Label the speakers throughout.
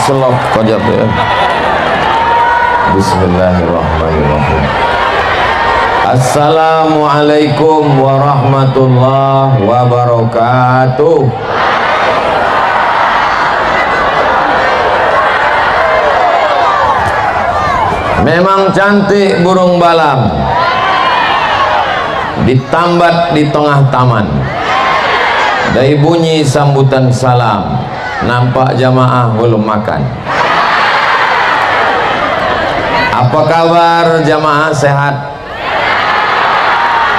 Speaker 1: selok kajap ya. Bismillahirrahmanirrahim. Assalamualaikum warahmatullahi wabarakatuh. Memang cantik burung balam ditambat di tengah taman. Dari bunyi sambutan salam, nampak jamaah belum makan. Apa kabar jamaah, sehat?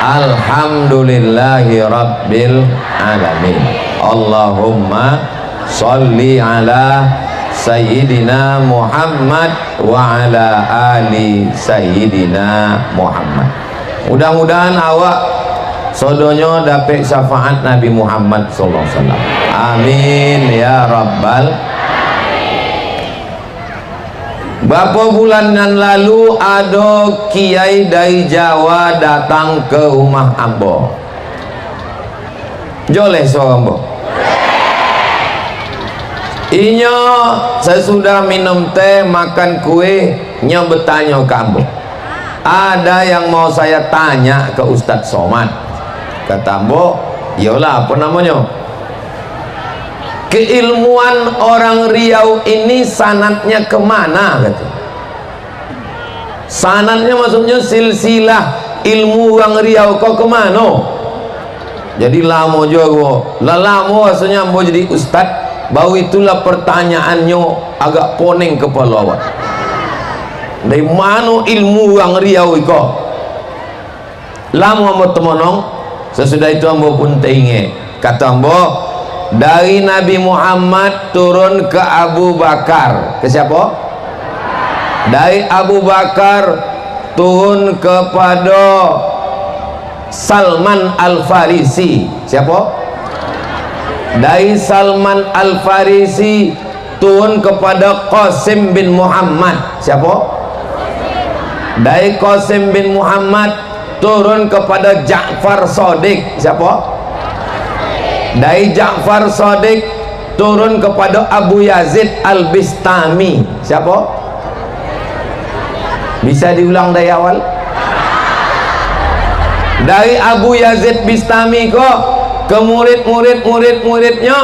Speaker 1: Alhamdulillahi rabbil alamin. Allahumma sholli ala Sayyidina Muhammad wa ala ali Sayyidina Muhammad. Mudah-mudahan awak sodonyo dapat syafaat Nabi Muhammad sallallahu alaihi wasallam. Amin ya rabbal. Berapa bulan yang lalu ada kiai dari Jawa datang ke rumah ambo. Joleh seorang ambo. Inyo sesudah minum teh, makan kue, nyo bertanya ke ambo. Ada yang mau saya tanya ke Ustadz Somad. Kata ambo, yolah apa namanya? Keilmuan orang Riau ini sanatnya kemana? Kata. Sanatnya maksudnya silsilah ilmu orang Riau kau kemana? Jadi lama juga, lama maksudnya ambo jadi Ustadz. Bau itulah pertanyaannya agak poning kepala awak. Dari mana ilmu yang Riau iko? Lama ambo temonong. Sesudah itu ambo pun teringat. Kata ambo, dari Nabi Muhammad turun ke Abu Bakar. Ke siapa? Dari Abu Bakar turun kepada Salman Al-Farisi. Siapa? Dari Salman Al-Farisi turun kepada Qasim bin Muhammad. Siapa? Dari Qasim bin Muhammad turun kepada Ja'far Shadiq. Siapa? Dari Ja'far Shadiq turun kepada Abu Yazid Al-Bistami. Siapa? Bisa diulang dari awal? Dari Abu Yazid Bistami kok ke murid-muridnya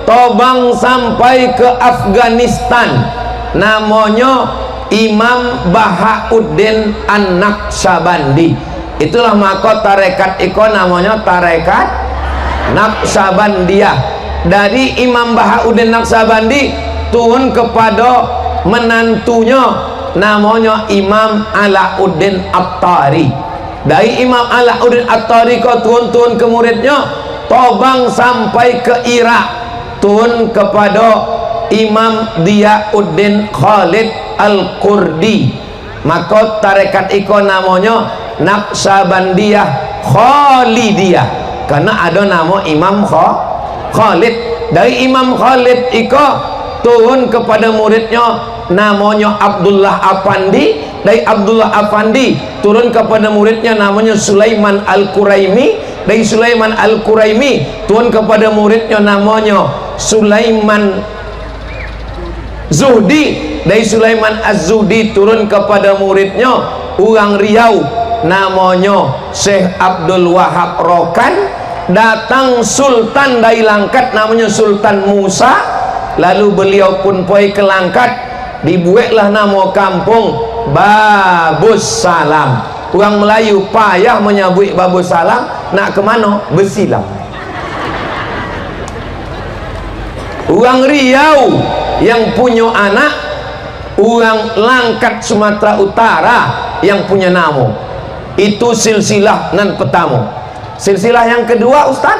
Speaker 1: tobang sampai ke Afghanistan, namanya Imam Bahauddin An-Naqsyabandi. Itulah maka tarekat iko namanya tarekat Naqsyabandiyah. Dari Imam Bahauddin Naqsyabandi turun kepada menantunya namanya Imam Alauddin At-Tari. Dari Imam Alauddin At-Tari kau turun ke muridnya tobang sampai ke Irak, turun kepada Imam Diyauddin Khalid Al-Qurdi. Maka tarekat iko namanya Naqsyabandiyah Khalidiyah, karena ada nama Imam Khalid. Dari Imam Khalid iko turun kepada muridnya namanya Abdullah Afandi. Dari Abdullah Afandi turun kepada muridnya namanya Sulaiman Al-Quraimi. Dari Sulaiman Al-Quraimi turun kepada muridnya namanya Sulaiman Zuhdi. Dari Sulaiman Az-Zuhdi turun kepada muridnya orang Riau namanya Syekh Abdul Wahab Rokan. Datang sultan dari Langkat namanya Sultan Musa. Lalu beliau pun pergi ke Langkat, dibuatlah nama kampung Babus Salam. Orang Melayu payah menyebut Babus Salam, nak ke mana? Bersilam. Orang Riau yang punya anak, orang Langkat Sumatera Utara yang punya nama. Itu silsilah nan pertama. Silsilah yang kedua, Ustaz?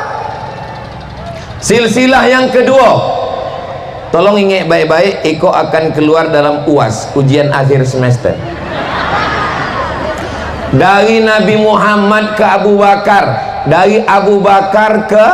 Speaker 1: Silsilah yang kedua, tolong ingat baik-baik, Iko akan keluar dalam UAS, ujian akhir semester. Dari Nabi Muhammad ke Abu Bakar, dari Abu Bakar ke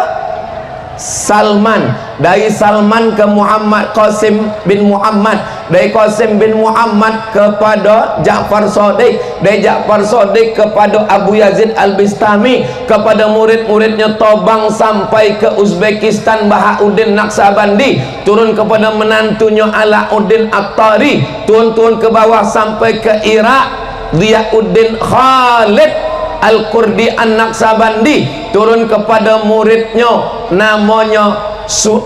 Speaker 1: Salman, dari Salman ke Muhammad Qasim bin Muhammad, dari Qasim bin Muhammad kepada Ja'far Shadiq, dari Ja'far Shadiq kepada Abu Yazid Al-Bistami, kepada murid-muridnya Tobang sampai ke Uzbekistan Bahauddin Naqsabandi, turun kepada menantunya Alauddin At-Tari, turun ke bawah sampai ke Irak Ziyauddin Khalid Al-Qurdi An-Naqsabandi, turun kepada muridnya namanya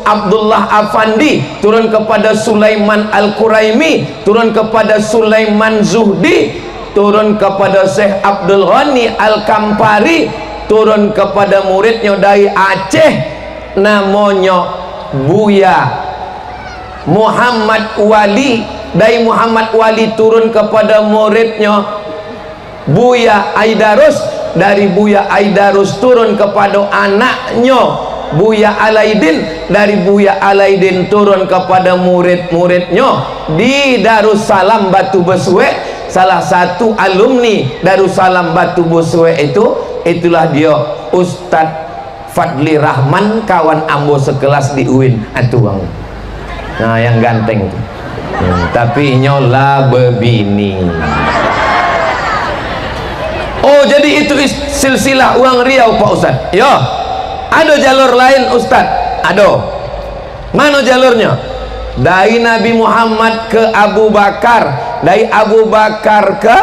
Speaker 1: Abdullah Afandi, turun kepada Sulaiman Al-Quraimi, turun kepada Sulaiman Zuhdi, turun kepada Syekh Abdul Ghani Al-Kampari, turun kepada muridnya dari Aceh namanya Buya Muhammad Wali, dari Muhammad Wali turun kepada muridnya Buya Aidarus, dari Buya Aidarus turun kepada anaknya Buya Alaidin, dari Buya Alaidin turun kepada murid-muridnya di Darussalam Batu Besue. Salah satu alumni Darussalam Batu Besue itulah dia Ustadz Fadli Rahman, kawan ambo sekelas di UIN Atuang. Nah, yang ganteng tuh. Tapi nyola bebini. Oh, jadi itu silsilah uang Riau Pak Ustaz. Yo, ada jalur lain Ustaz? Ada. Mana jalurnya? Dari Nabi Muhammad ke Abu Bakar, dari Abu Bakar ke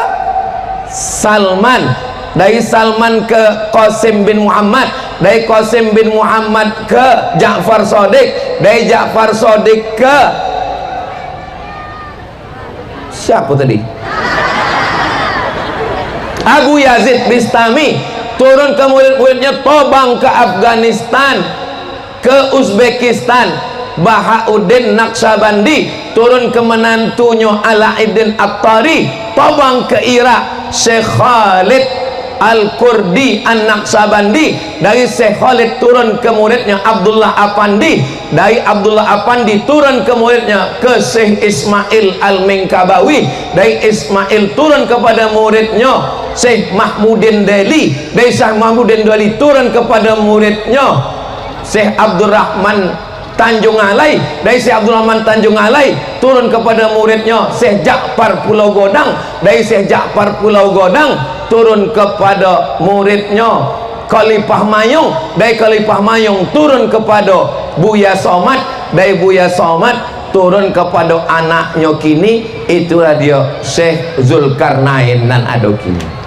Speaker 1: Salman, dari Salman ke Qasim bin Muhammad, dari Qasim bin Muhammad ke Ja'far Shadiq, dari Ja'far Shadiq ke siapa tadi? Abu Yazid Bistami, turun ke murid-muridnya Tobang ke Afghanistan, ke Uzbekistan Bahauddin Naqsabandi, turun ke menantunya Alauddin At-Tari, Tobang ke Irak Syekh Khalid Al-Qurdi An-Naqsabandi, dari Syekh Khalid turun ke muridnya Abdullah Afandi, dari Abdullah Afandi turun ke muridnya ke Syekh Ismail Al-Minkabawi, dari Ismail turun kepada muridnya Syekh Mahmudin Deli, dari Syekh Mahmudin Deli turun kepada muridnya Syekh Abdurrahman Tanjung Alai, dari Syekh Abdurrahman Tanjung Alai turun kepada muridnya Syekh Ja'far Pulau Godang, dari Syekh Ja'far Pulau Godang turun kepada muridnya Khalifah Mayung, dari Khalifah Mayung turun kepada Buya Somad, dari Buya Somad turun kepada anaknya kini, itulah dia Syekh Zulkarnain nan Adokini.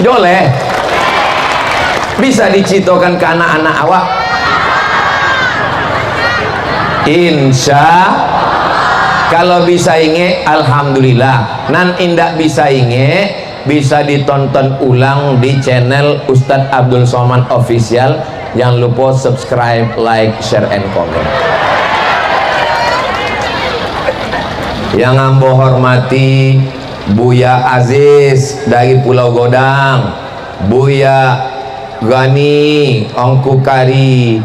Speaker 1: Boleh bisa dicitokan ke anak-anak awak, insya kalau bisa inge alhamdulillah, nan indak bisa inge bisa ditonton ulang di channel Ustadz Abdul Somad Official. Jangan lupa subscribe, like, share, and comment. Yang ambo hormati Buya Aziz dari Pulau Godang, Buya Gani Ongku Kari,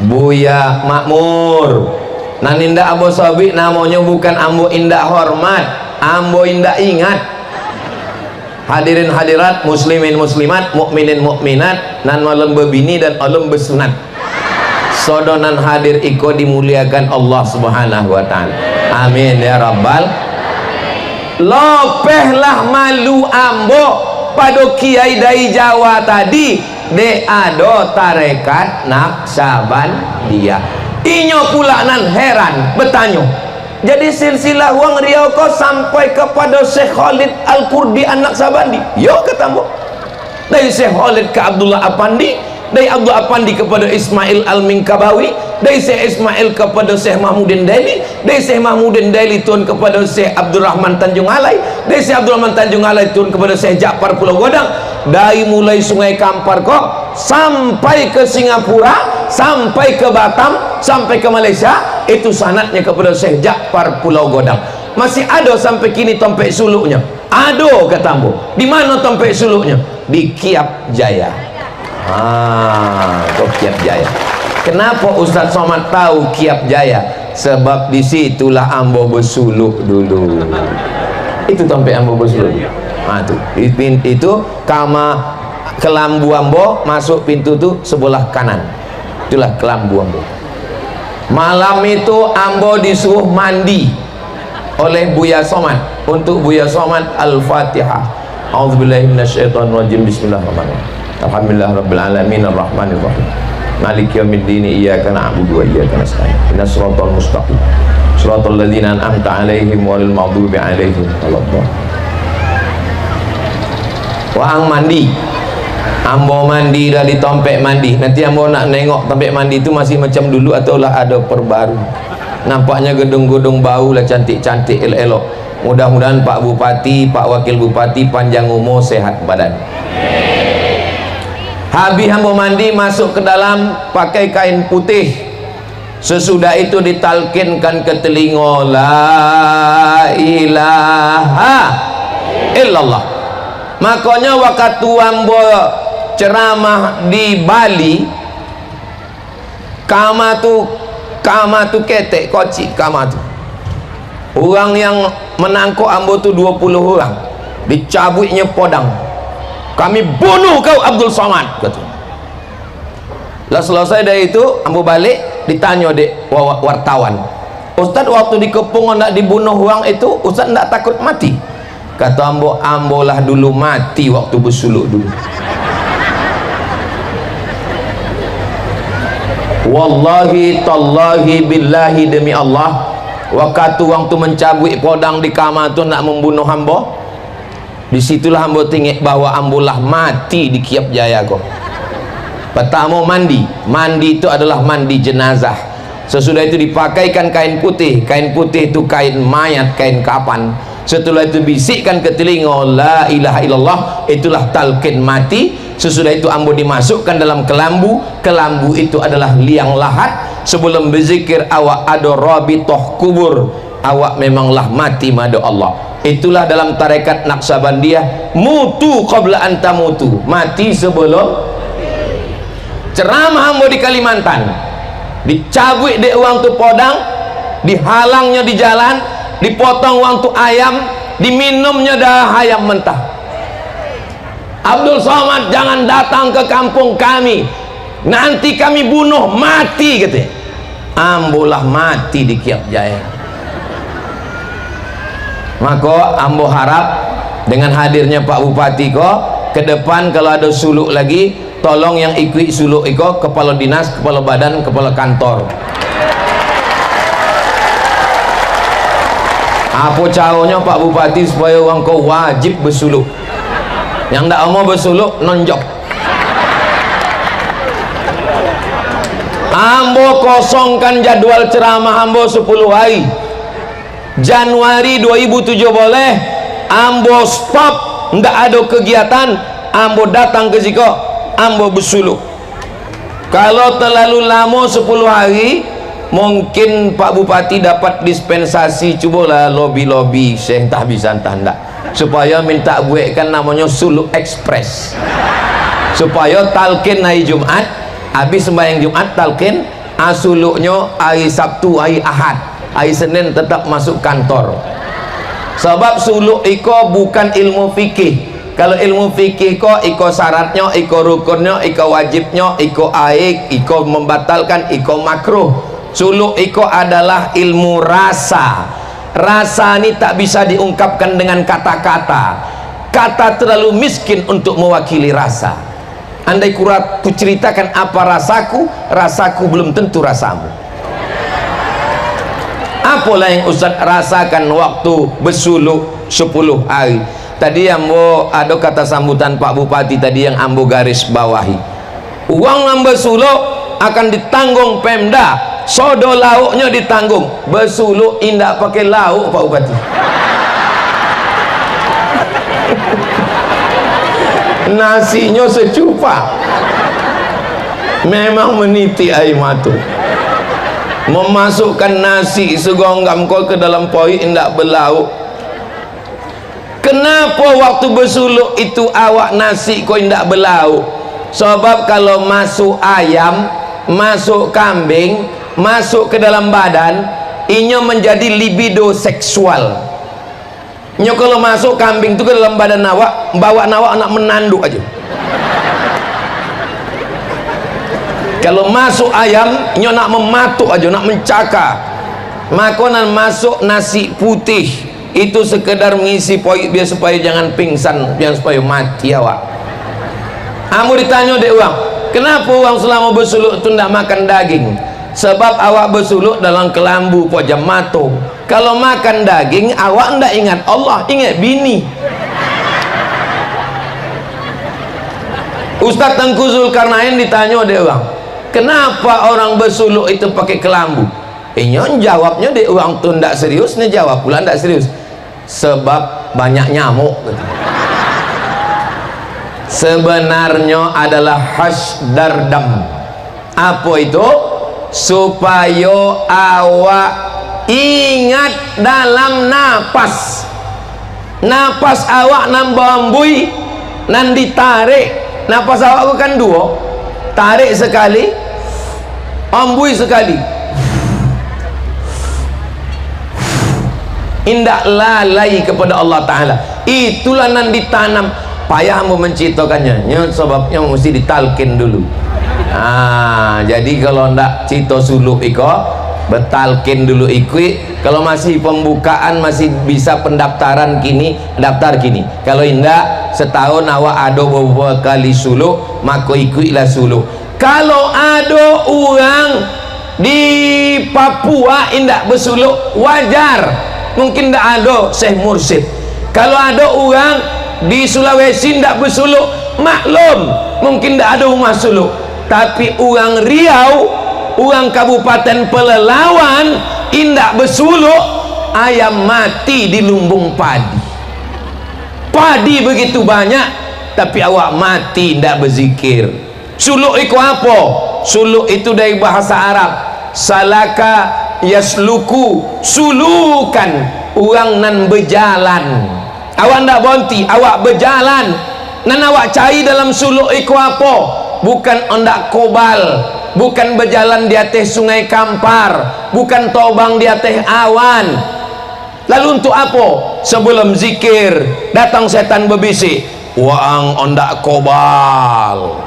Speaker 1: Buya Makmur. Nan indah ambo sobi namanya bukan ambo indah hormat, ambo indah ingat. Hadirin hadirat, muslimin muslimat, mukminin mukminat, nan malam bebini dan malam besunat. Sodonan hadir iko dimuliakan Allah Subhanahu wa taala. Amin ya rabbal. Lopehlah malu ambo pada kiai dari Jawa tadi de ado tarekat Naqsabandiyah. Inyo pula nan heran bertanya. Jadi silsilah uang Riau kau sampai kepada Syekh Khalid Al-Qurdi An-Naqsabandi. Yo katamu. Dari Syekh Khalid ke Abdullah Afandi, dari Abdullah Afandi kepada Ismail Al-Minkabawi, dari Syekh Ismail kepada Syekh Mahmudin Daili, dari Syekh Mahmudin Daili turun kepada Syekh Abdurrahman Tanjung Alai, dari Syekh Abdurrahman Tanjung Alai turun kepada Syekh Ja'far Pulau Godang. Dari mulai Sungai Kampar kok sampai ke Singapura, sampai ke Batam, sampai ke Malaysia, itu sanadnya kepada Syekh Ja'far Pulau Godang. Masih ada sampai kini tompek suluknya. Ada katamu. Di mana tompek suluknya? Di Kiap Jaya. Kiap Jaya. Kenapa Ustadz Somad tahu Kiap Jaya? Sebab disitulah ambo bersuluk dulu. Itu tompek ambo bersuluk. Itu kama kelambu ambo masuk pintu tuh sebelah kanan. Itulah kelambu ambo. Malam itu ambo disuruh mandi oleh Buya Somad. Untuk Buya Somad, Al-Fatihah. A'udzubillahi minasyaitonirrajim. Bismillahirrahmanirrahim. Alhamdulillahirabbil alamin arrahmanir rahim. Maliki yaumiddin. Iyyaka na'budu wa iyyaka nasta'in. Ihdinas siratal mustaqim. Shiratal ladzina an'amta 'alaihim ghairil maghdubi 'alaihim waladdallin. Wang mandi. Ambo mandi dah di tompek mandi. Nanti ambo nak nengok tompek mandi itu masih macam dulu atau lah ada perbaru. Nampaknya gedung-gedung bau lah, cantik-cantik, elok-elok. Mudah-mudahan Pak Bupati, Pak Wakil Bupati panjang umur, sehat badan. Habis ambo mandi, masuk ke dalam pakai kain putih. Sesudah itu ditalkinkan ke telinga, la ilaha illallah. Makanya waktu ambo ceramah di Bali, kama tu ketek koci, kama tu orang yang menangkap ambo tu 20 orang, dicabutnya podang. Kami bunuh kau Abdul Somad, kata. Lah selesai dari itu ambo balik, ditanya dek wartawan, Ustaz waktu dikepung nak dibunuh orang itu, Ustaz tak takut mati? Kata ambo, ambolah dulu mati waktu bersuluk dulu. Wallahi tallahi billahi, demi Allah, waktu orang tu mencabut podang di kamar tu nak membunuh ambo, disitulah ambo tinggal bahwa ambolah mati di Kiap Jaya kau. Pertama mandi itu adalah mandi jenazah. Sesudah itu dipakaikan kain putih itu kain mayat, kain kapan. Setelah itu bisikkan ke telinga, la ilaha illallah, itulah talqin mati. Sesudah itu ambo dimasukkan dalam kelambu itu adalah liang lahat. Sebelum berzikir, awak ada rabitoh kubur, awak memanglah mati madu Allah. Itulah dalam tarekat Naqsabandiyah, mutu qabla anta mutu, mati sebelum. Ceramah ambo di Kalimantan, dicabut dek uang tu podang, dihalangnya di jalan, dipotong uang tu ayam, diminumnya dah ayam mentah. Abdul Somad jangan datang ke kampung kami, nanti kami bunuh, mati katanya. Ambolah mati di Kiap Jaya. Maka ambo harap dengan hadirnya Pak Bupati ko, ke depan kalau ada suluk lagi, tolong yang ikut suluk iko kepala dinas, kepala badan, kepala kantor. Apa caranya Pak Bupati supaya orang kau wajib bersuluk? Yang tak mau bersuluk nonjok. Ambo kosongkan jadwal ceramah ambo 10 hari. Januari 2007 boleh ambo stop, ndak ada kegiatan, ambo datang ke siko, ambo bersuluk. Kalau terlalu lama 10 hari, mungkin Pak Bupati dapat dispensasi, cubalah lobby Syekh entah bisa entah enggak, supaya minta buatkan namanya suluk ekspres, supaya talqin hari Jumat, habis sembahyang Jumat talqin, asuluknya hari Sabtu, hari Ahad, hari Senin tetap masuk kantor. Sebab suluk iko bukan ilmu fikih. Kalau ilmu fikih iko syaratnya, iko rukunnya, iko wajibnya, iko aik, iko membatalkan, iko makruh. Suluk iko adalah ilmu rasa. Rasa ini tak bisa diungkapkan dengan kata-kata. Kata terlalu miskin untuk mewakili rasa. Andai ku ceritakan apa rasaku, rasaku belum tentu rasamu. Apalah yang Ustaz rasakan waktu bersuluk 10 hari. Tadi ambo ada kata sambutan Pak Bupati tadi yang ambo garis bawahi. Uang ambo suluk akan ditanggung Pemda, sodo lauknya ditanggung. Bersuluk indah pakai lauk Pak Bupati. Nasinya secupa, memang meniti air mata. Memasukkan nasi segonggam kau ke dalam poi indak berlauk. Kenapa waktu bersuluk itu awak nasi kau indak berlauk? Sebab kalau masuk ayam, masuk kambing, masuk ke dalam badan, inya menjadi libido seksual. Inya kalau masuk kambing itu ke dalam badan awak, bawa awak nak menanduk aja. Kalau masuk ayam, inya nak mematuk aja, nak mencakar. makanan masuk nasi putih itu sekedar mengisi poin biar supaya jangan pingsan, biar supaya mati awak. Kamu ditanya dek uang, kenapa uang selama bersuluk itu tidak makan daging? Sebab awak bersuluk dalam kelambu pojam mato. Kalau makan daging awak tidak ingat Allah, ingat bini. Ustaz Tengku Zulkarnain ditanya dek uang, kenapa orang bersuluk itu pakai kelambu? Nyon jawabnya dek uang tu tidak serius, nih jawab pula tidak serius. Sebab banyak nyamuk. Sebenarnya adalah hasdar dam. Apa itu? Supaya awak ingat dalam napas. Napas awak nambah ambui nan ditarik. Napas awak bukan dua, tarik sekali, ambui sekali. Indak lalai kepada Allah Ta'ala. Itulah yang ditanam. Payah mau menciptakannya, sebabnya mesti ditalkin dulu. Jadi kalau ndak cito suluk iko betalkin dulu ikut. Kalau masih pembukaan, masih bisa pendaftaran kini, daftar kini. Kalau indak setahun awak ada beberapa kali suluk, maka ikutlah suluk. Kalau ada orang di Papua indak bersuluk, wajar. Mungkin tidak ada Syekh Mursyid. Kalau ada orang di Sulawesi tidak bersuluk, maklum, mungkin tidak ada rumah suluk. Tapi orang Riau, orang Kabupaten Pelelawan tidak bersuluk, ayam mati di lumbung padi. Padi begitu banyak, tapi awak mati tidak berzikir. Suluk itu apa? Suluk itu dari bahasa Arab, salaka yasluku, sulukan, orang nan berjalan. Awak ndak bonti, awak berjalan. Nan awak cari dalam suluk itu apa? Bukan ondak kobal, bukan berjalan di atas sungai Kampar, bukan tobang di atas awan. Lalu untuk apa? Sebelum zikir datang setan berbisik, waang ondak kobal,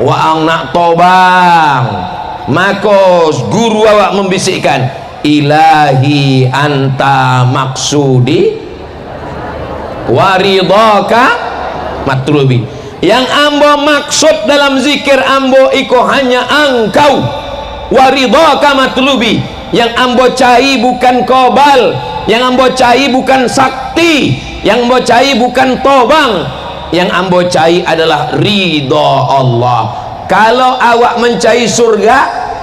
Speaker 1: waang nak tobang. Maka guru awak membisikkan, ilahi anta maksudi waridaka matlubi. Yang ambo maksud dalam zikir ambo iko hanya engkau, waridaka matlubi. Yang ambo cari bukan kobal, yang ambo cari bukan sakti, yang ambo cari bukan tobang, yang ambo cari adalah ridha Allah. Kalau awak mencari surga,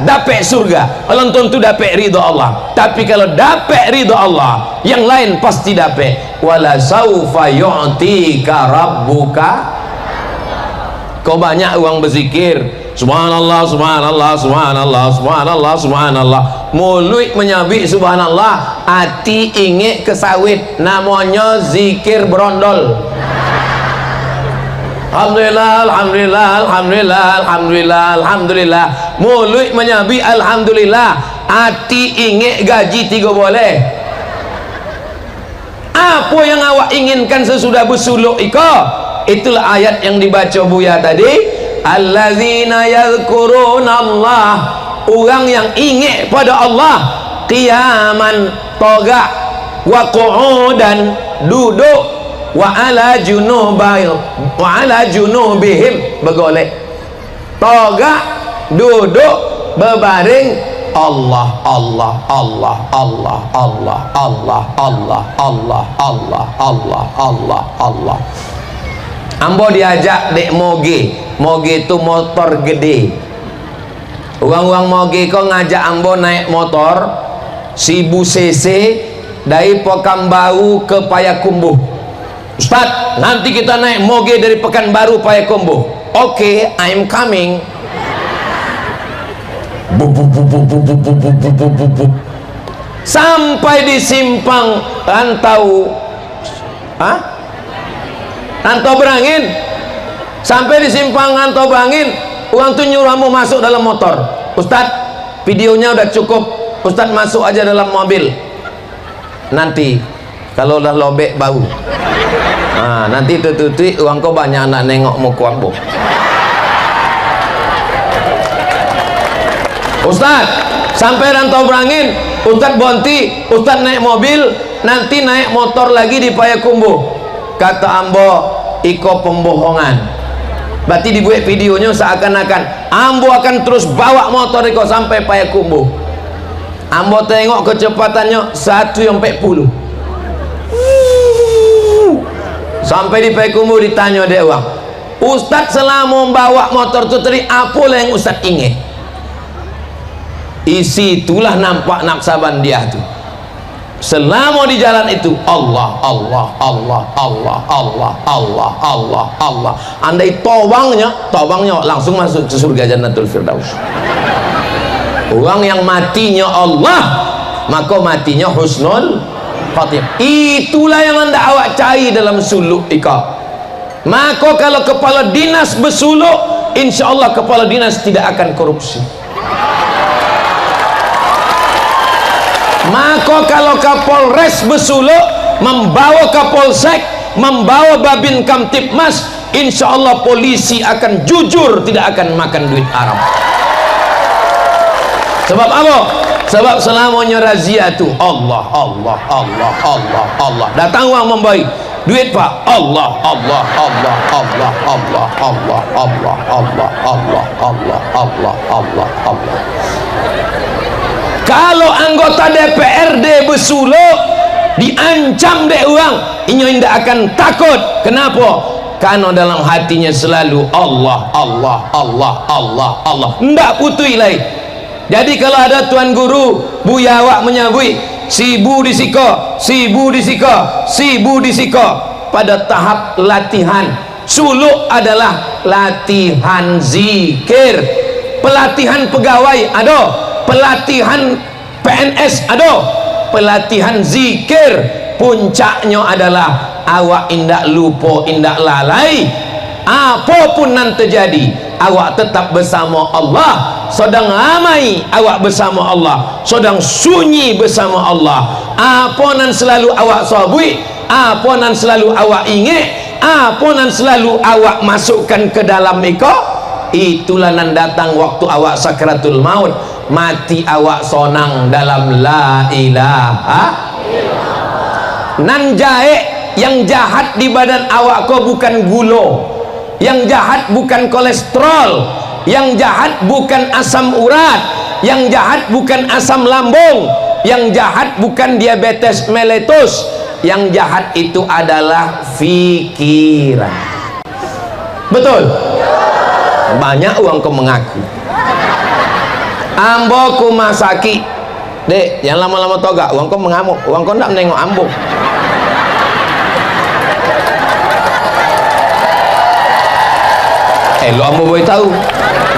Speaker 1: dapat surga. Allah tentu dapat ridha Allah. Tapi kalau dapat ridha Allah, yang lain pasti dapat. Wala saufa yu'tika rabbuka. Kau banyak uang berzikir, subhanallah, subhanallah, subhanallah, subhanallah, subhanallah. Mulut menyabik subhanallah, hati ingin kesawit. Namanya zikir berondol. Alhamdulillah, alhamdulillah, alhamdulillah, alhamdulillah, alhamdulillah. Mulut menyabik alhamdulillah, hati ingin gaji 3 boleh. Apa yang awak inginkan sesudah bersuluk iko? Itulah ayat yang dibaca Buya tadi. Allazina yadhkuruna Allah, orang yang ingat pada Allah, qiyaman, togak, wa qu'udan, duduk, wa ala junubihim, bergolek, togak, duduk, berbaring, Allah, Allah, Allah, Allah, Allah, Allah, Allah, Allah, Allah, Allah, Allah, Allah. Ambo diajak dek moge. Moge itu motor gede. Uang-uang moge kau ngajak ambo naik motor 1000 cc dari Pekanbaru ke Payakumbuh. Ustaz, nanti kita naik moge dari Pekanbaru Payakumbuh. Oke, I'm coming. Sampai di simpang Rantau Rantau Berangin, sampai di simpang Rantau Berangin, orang tuh nyuruh mau masuk dalam motor. Ustaz, videonya udah cukup, Ustaz masuk aja dalam mobil. Nanti kalau udah lobek bau, nanti tutui uang kau banyak anak nengok muka ambo. Ustaz, sampai Rantau Berangin, Ustaz bonti, Ustaz naik mobil, nanti naik motor lagi di Payakumbuh. Kata ambo, iko pembohongan. Berarti dibuat videonya seakan-akan ambo akan terus bawa motor iko sampai Payakumbuh. Ambo tengok kecepatannya 140. Sampai di Payakumbuh ditanya dia uang, Ustaz selama membawa motor itu tadi apa yang Ustaz ingat? Isi itulah nampak naksaban dia tuh. Selama di jalan itu Allah Allah Allah Allah Allah Allah Allah Allah. Andai tobangnya langsung masuk ke surga Jannatul Firdaus. Orang yang matinya Allah, maka matinya husnul khatimah. Itulah yang anda awak cari dalam suluk ika. Maka kalau kepala dinas bersuluk, insya Allah kepala dinas tidak akan korupsi. Maka kalau Kapolres bersuluk membawa Kapolsek, membawa Babin Kamtipmas, insya Allah polisi akan jujur, tidak akan makan duit haram. Sebab apa? Sebab selamanya razia tu Allah Allah Allah Allah Allah. Datang uang membaik duit pak Allah Allah Allah Allah Allah Allah Allah Allah Allah Allah Allah Allah Allah. Kalau anggota DPRD bersuluk diancam dek uang, inyo tidak akan takut. Kenapa? Karena dalam hatinya selalu Allah Allah Allah Allah Allah, tidak putih lain. Jadi kalau ada tuan guru buya awak menyabui sibu disiko sibu disiko sibu disiko, pada tahap latihan suluk adalah latihan zikir, pelatihan pegawai ada, pelatihan PNS ada, pelatihan zikir. Puncaknya adalah awak indak lupa, indak lalai, apapun yang terjadi awak tetap bersama Allah. Sedang ramai awak bersama Allah, sedang sunyi bersama Allah. Apa nan selalu awak sabui, apa nan selalu awak ingat, apa nan selalu awak masukkan ke dalam itulah nan datang waktu awak sakratul maut, mati awak sonang dalam la ilaha. Nan jahe yang jahat di badan awak kau bukan gula, yang jahat bukan kolesterol, yang jahat bukan asam urat, yang jahat bukan asam lambung, yang jahat bukan diabetes mellitus, yang jahat itu adalah pikiran. Betul? Banyak uang kau mengaku. Ambo ku masaki dek, yang lama-lama toga uang kau mengamuk, uang kau tidak menengok ambo. Lo ambo boleh tahu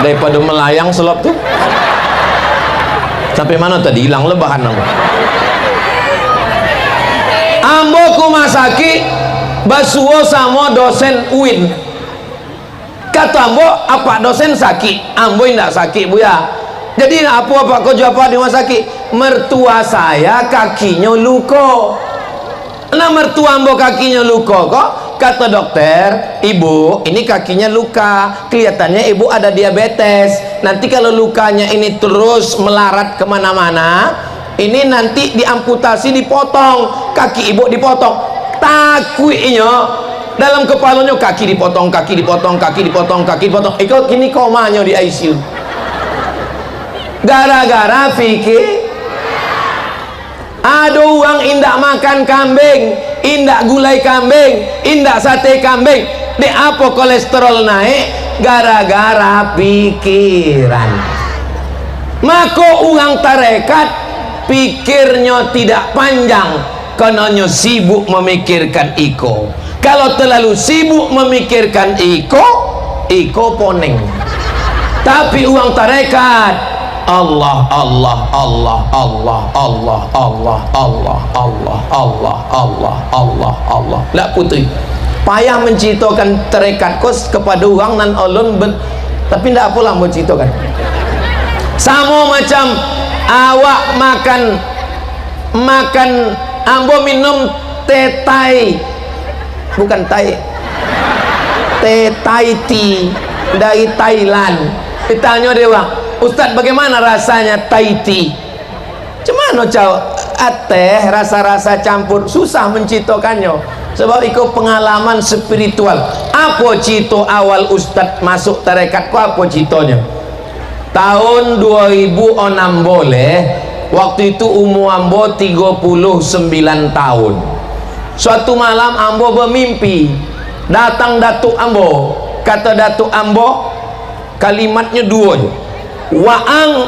Speaker 1: daripada melayang selop tuh sampai mana tadi hilang lebahan ambo ku masaki basuo sama dosen UIN. Kata ambo, apa dosen sakit? Ambo tidak sakit buya. Jadi apa kau jawab di masaki? Mertua saya kakinya luka. Nah mertua ambo kakinya luka kok. Kata dokter, ibu ini kakinya luka, kelihatannya ibu ada diabetes. Nanti kalau lukanya ini terus melarat kemana-mana, ini nanti diamputasi, dipotong, kaki ibu dipotong. Takutnya dalam kepalanya kaki dipotong, kaki dipotong, kaki dipotong, kaki dipotong. Ikut kini komanya di ICU. Gara-gara pikir ada uang indak makan kambing, indak gulai kambing, indak sate kambing. Di apa kolesterol naik? Gara-gara pikiran. Maka uang tarekat pikirnya tidak panjang, karena sibuk memikirkan iko. Kalau terlalu sibuk memikirkan iko poneng. Tapi uang tarekat Allah Allah Allah Allah Allah Allah Allah Allah Allah Allah Allah Allah. Tak putih payah menceritakan tarekat kos kepada orang nan ulun, tapi tidak apalah menceritakan. Sama macam awak makan ambo minum teh tai, bukan tai, teh tai tea dari Thailand. Ditanya dia bang, Ustadz bagaimana rasanya Thai tea? Cemano caw teh rasa-rasa campur susah mencitokannya sebab itu pengalaman spiritual. Apa cito awal Ustadz masuk tarekat ku, apa citonya? Tahun 2006 boleh, waktu itu umur ambo 39 tahun. Suatu malam ambo bermimpi datang datuk ambo. Kata datuk ambo kalimatnya dua, waang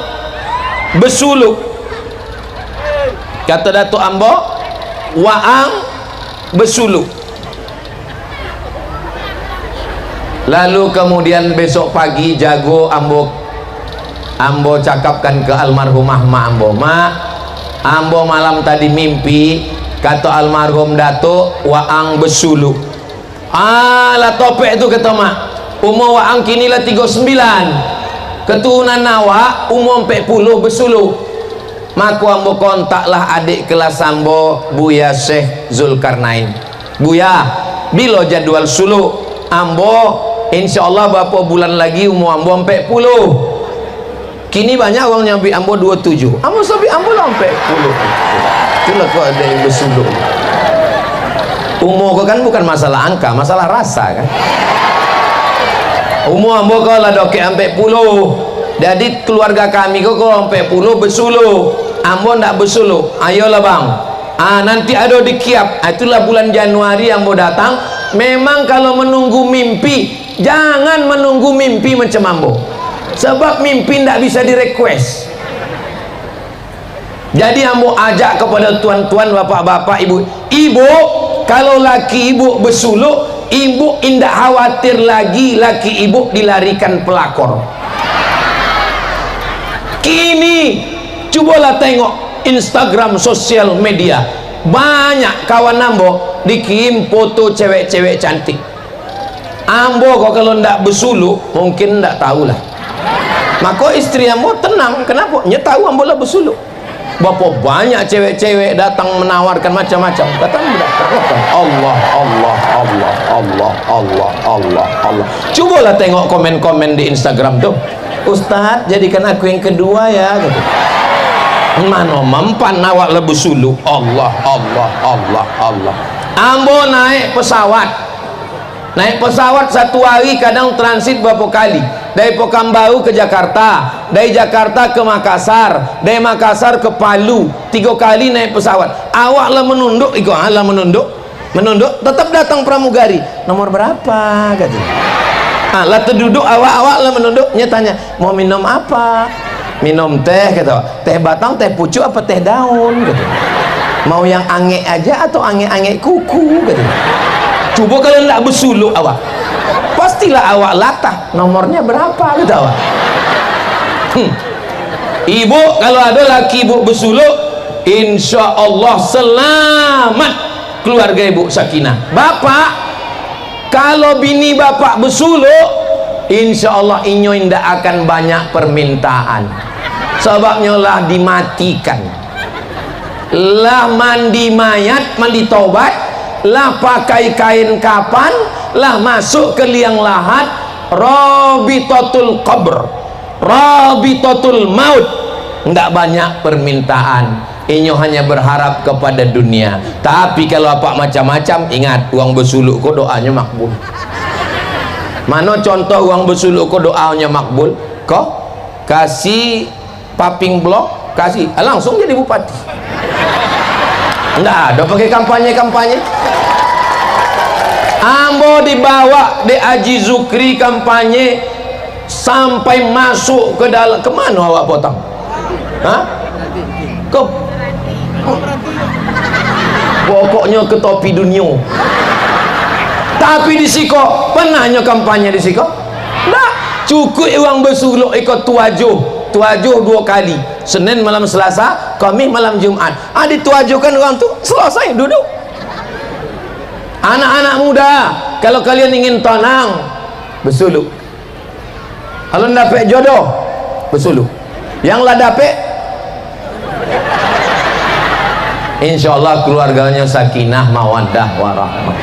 Speaker 1: besuluk. Kata datuk ambo waang besuluk. Lalu kemudian besok pagi jago ambo cakapkan ke almarhumah mak ambo, mak ambo malam tadi mimpi kata almarhum datuk waang besuluk. Lah topek itu kata mak, umur waang kini lah 39, keturunan nawa umur 40 besuluk. Maka ambo kontaklah adik kelas ambo Buya Syekh Zulkarnain. Buya, bila jadwal suluk ambo, insyaallah berapa bulan lagi umur ambo 40. Kini banyak orang nyambi ambo 27. Ambo sampai ambo lah 40. Itulah kok ada yang bersuluk. Umur kau kan bukan masalah angka, masalah rasa kan. Umur ambo kau lah dokek 40. Jadi keluarga kami kau 40 bersuluk. Ambo ndak bersuluk. Ayolah bang. Nanti ada di Kiap. Itulah bulan Januari ambo datang. Memang kalau menunggu mimpi, jangan menunggu mimpi macam ambo. Sebab mimpi ndak bisa direquest. Jadi ambo ajak kepada tuan-tuan, bapak-bapak, ibu. Ibu, kalau laki ibu bersuluk, ibu indak khawatir lagi laki ibu dilarikan pelakor. Kini cobalah tengok Instagram sosial media, banyak kawan ambo dikirim foto cewek-cewek cantik. Ambo kok kalau ndak bersuluk mungkin ndak tahulah. Maka istri ambo tenang, kenapa? Nya tahu ambo lah bersuluk. Berapa banyak cewek-cewek datang menawarkan macam-macam. Kata ndak tahu. Allah Allah Allah Allah Allah Allah Allah. Cobalah tengok komen-komen di Instagram tuh. Ustaz, jadikan aku yang kedua ya gitu. Mana mempan awak lebu suluk. Allah Allah Allah Allah. Ambo naik pesawat satu hari kadang transit berapa kali, dari Pekanbaru ke Jakarta, dari Jakarta ke Makassar, dari Makassar ke Palu, 3 kali naik pesawat. Awak lah menunduk, menunduk tetap datang pramugari, nomor berapa katanya. Lah terduduk awak lah menunduknya, tanya mau minum apa, minum teh kata, teh batang, teh pucuk apa teh daun kata. Mau yang ange aja atau ange-ange kuku kata. Coba kalau nak bersuluk awak, pastilah awak latah, nomornya berapa kata awak. Ibu kalau ada laki ibu bersuluk, insya Allah selamat keluarga ibu sakinah. Bapak, kalau bini bapak bersuluk, insya Allah inyo indah akan banyak permintaan. Sebabnya lah dimatikan, lah mandi mayat, mandi taubat, lah pakai kain kapan, lah masuk ke liang lahat, rabitatul qabr, rabitatul maut. Nggak banyak permintaan, inyo hanya berharap kepada dunia. Tapi kalau apa macam-macam, ingat uang bersuluk kok doanya makbul. Mana contoh uang bersuluk kok doanya makbul? Kok kasih paping blok, kasih langsung jadi bupati. Nggak ada pakai kampanye-kampanye. Ambo dibawa di Haji Zukri kampanye sampai masuk ke dalam. Kemana awak potong? Hah? Ke pokoknya ke topi dunia. Tapi di Siko pernahnya kampanye di Siko? Nggak, cukup uang bersuluk ikut tuajuh 2 kali, Senin malam Selasa, Kamis malam Jumat. Dituajukan orang tu selesai duduk. Anak-anak muda, kalau kalian ingin tenang, bersuluk. Kalau dapat jodoh, bersuluk. Yang lah dapat, insya Allah keluarganya sakinah mawaddah warahmah.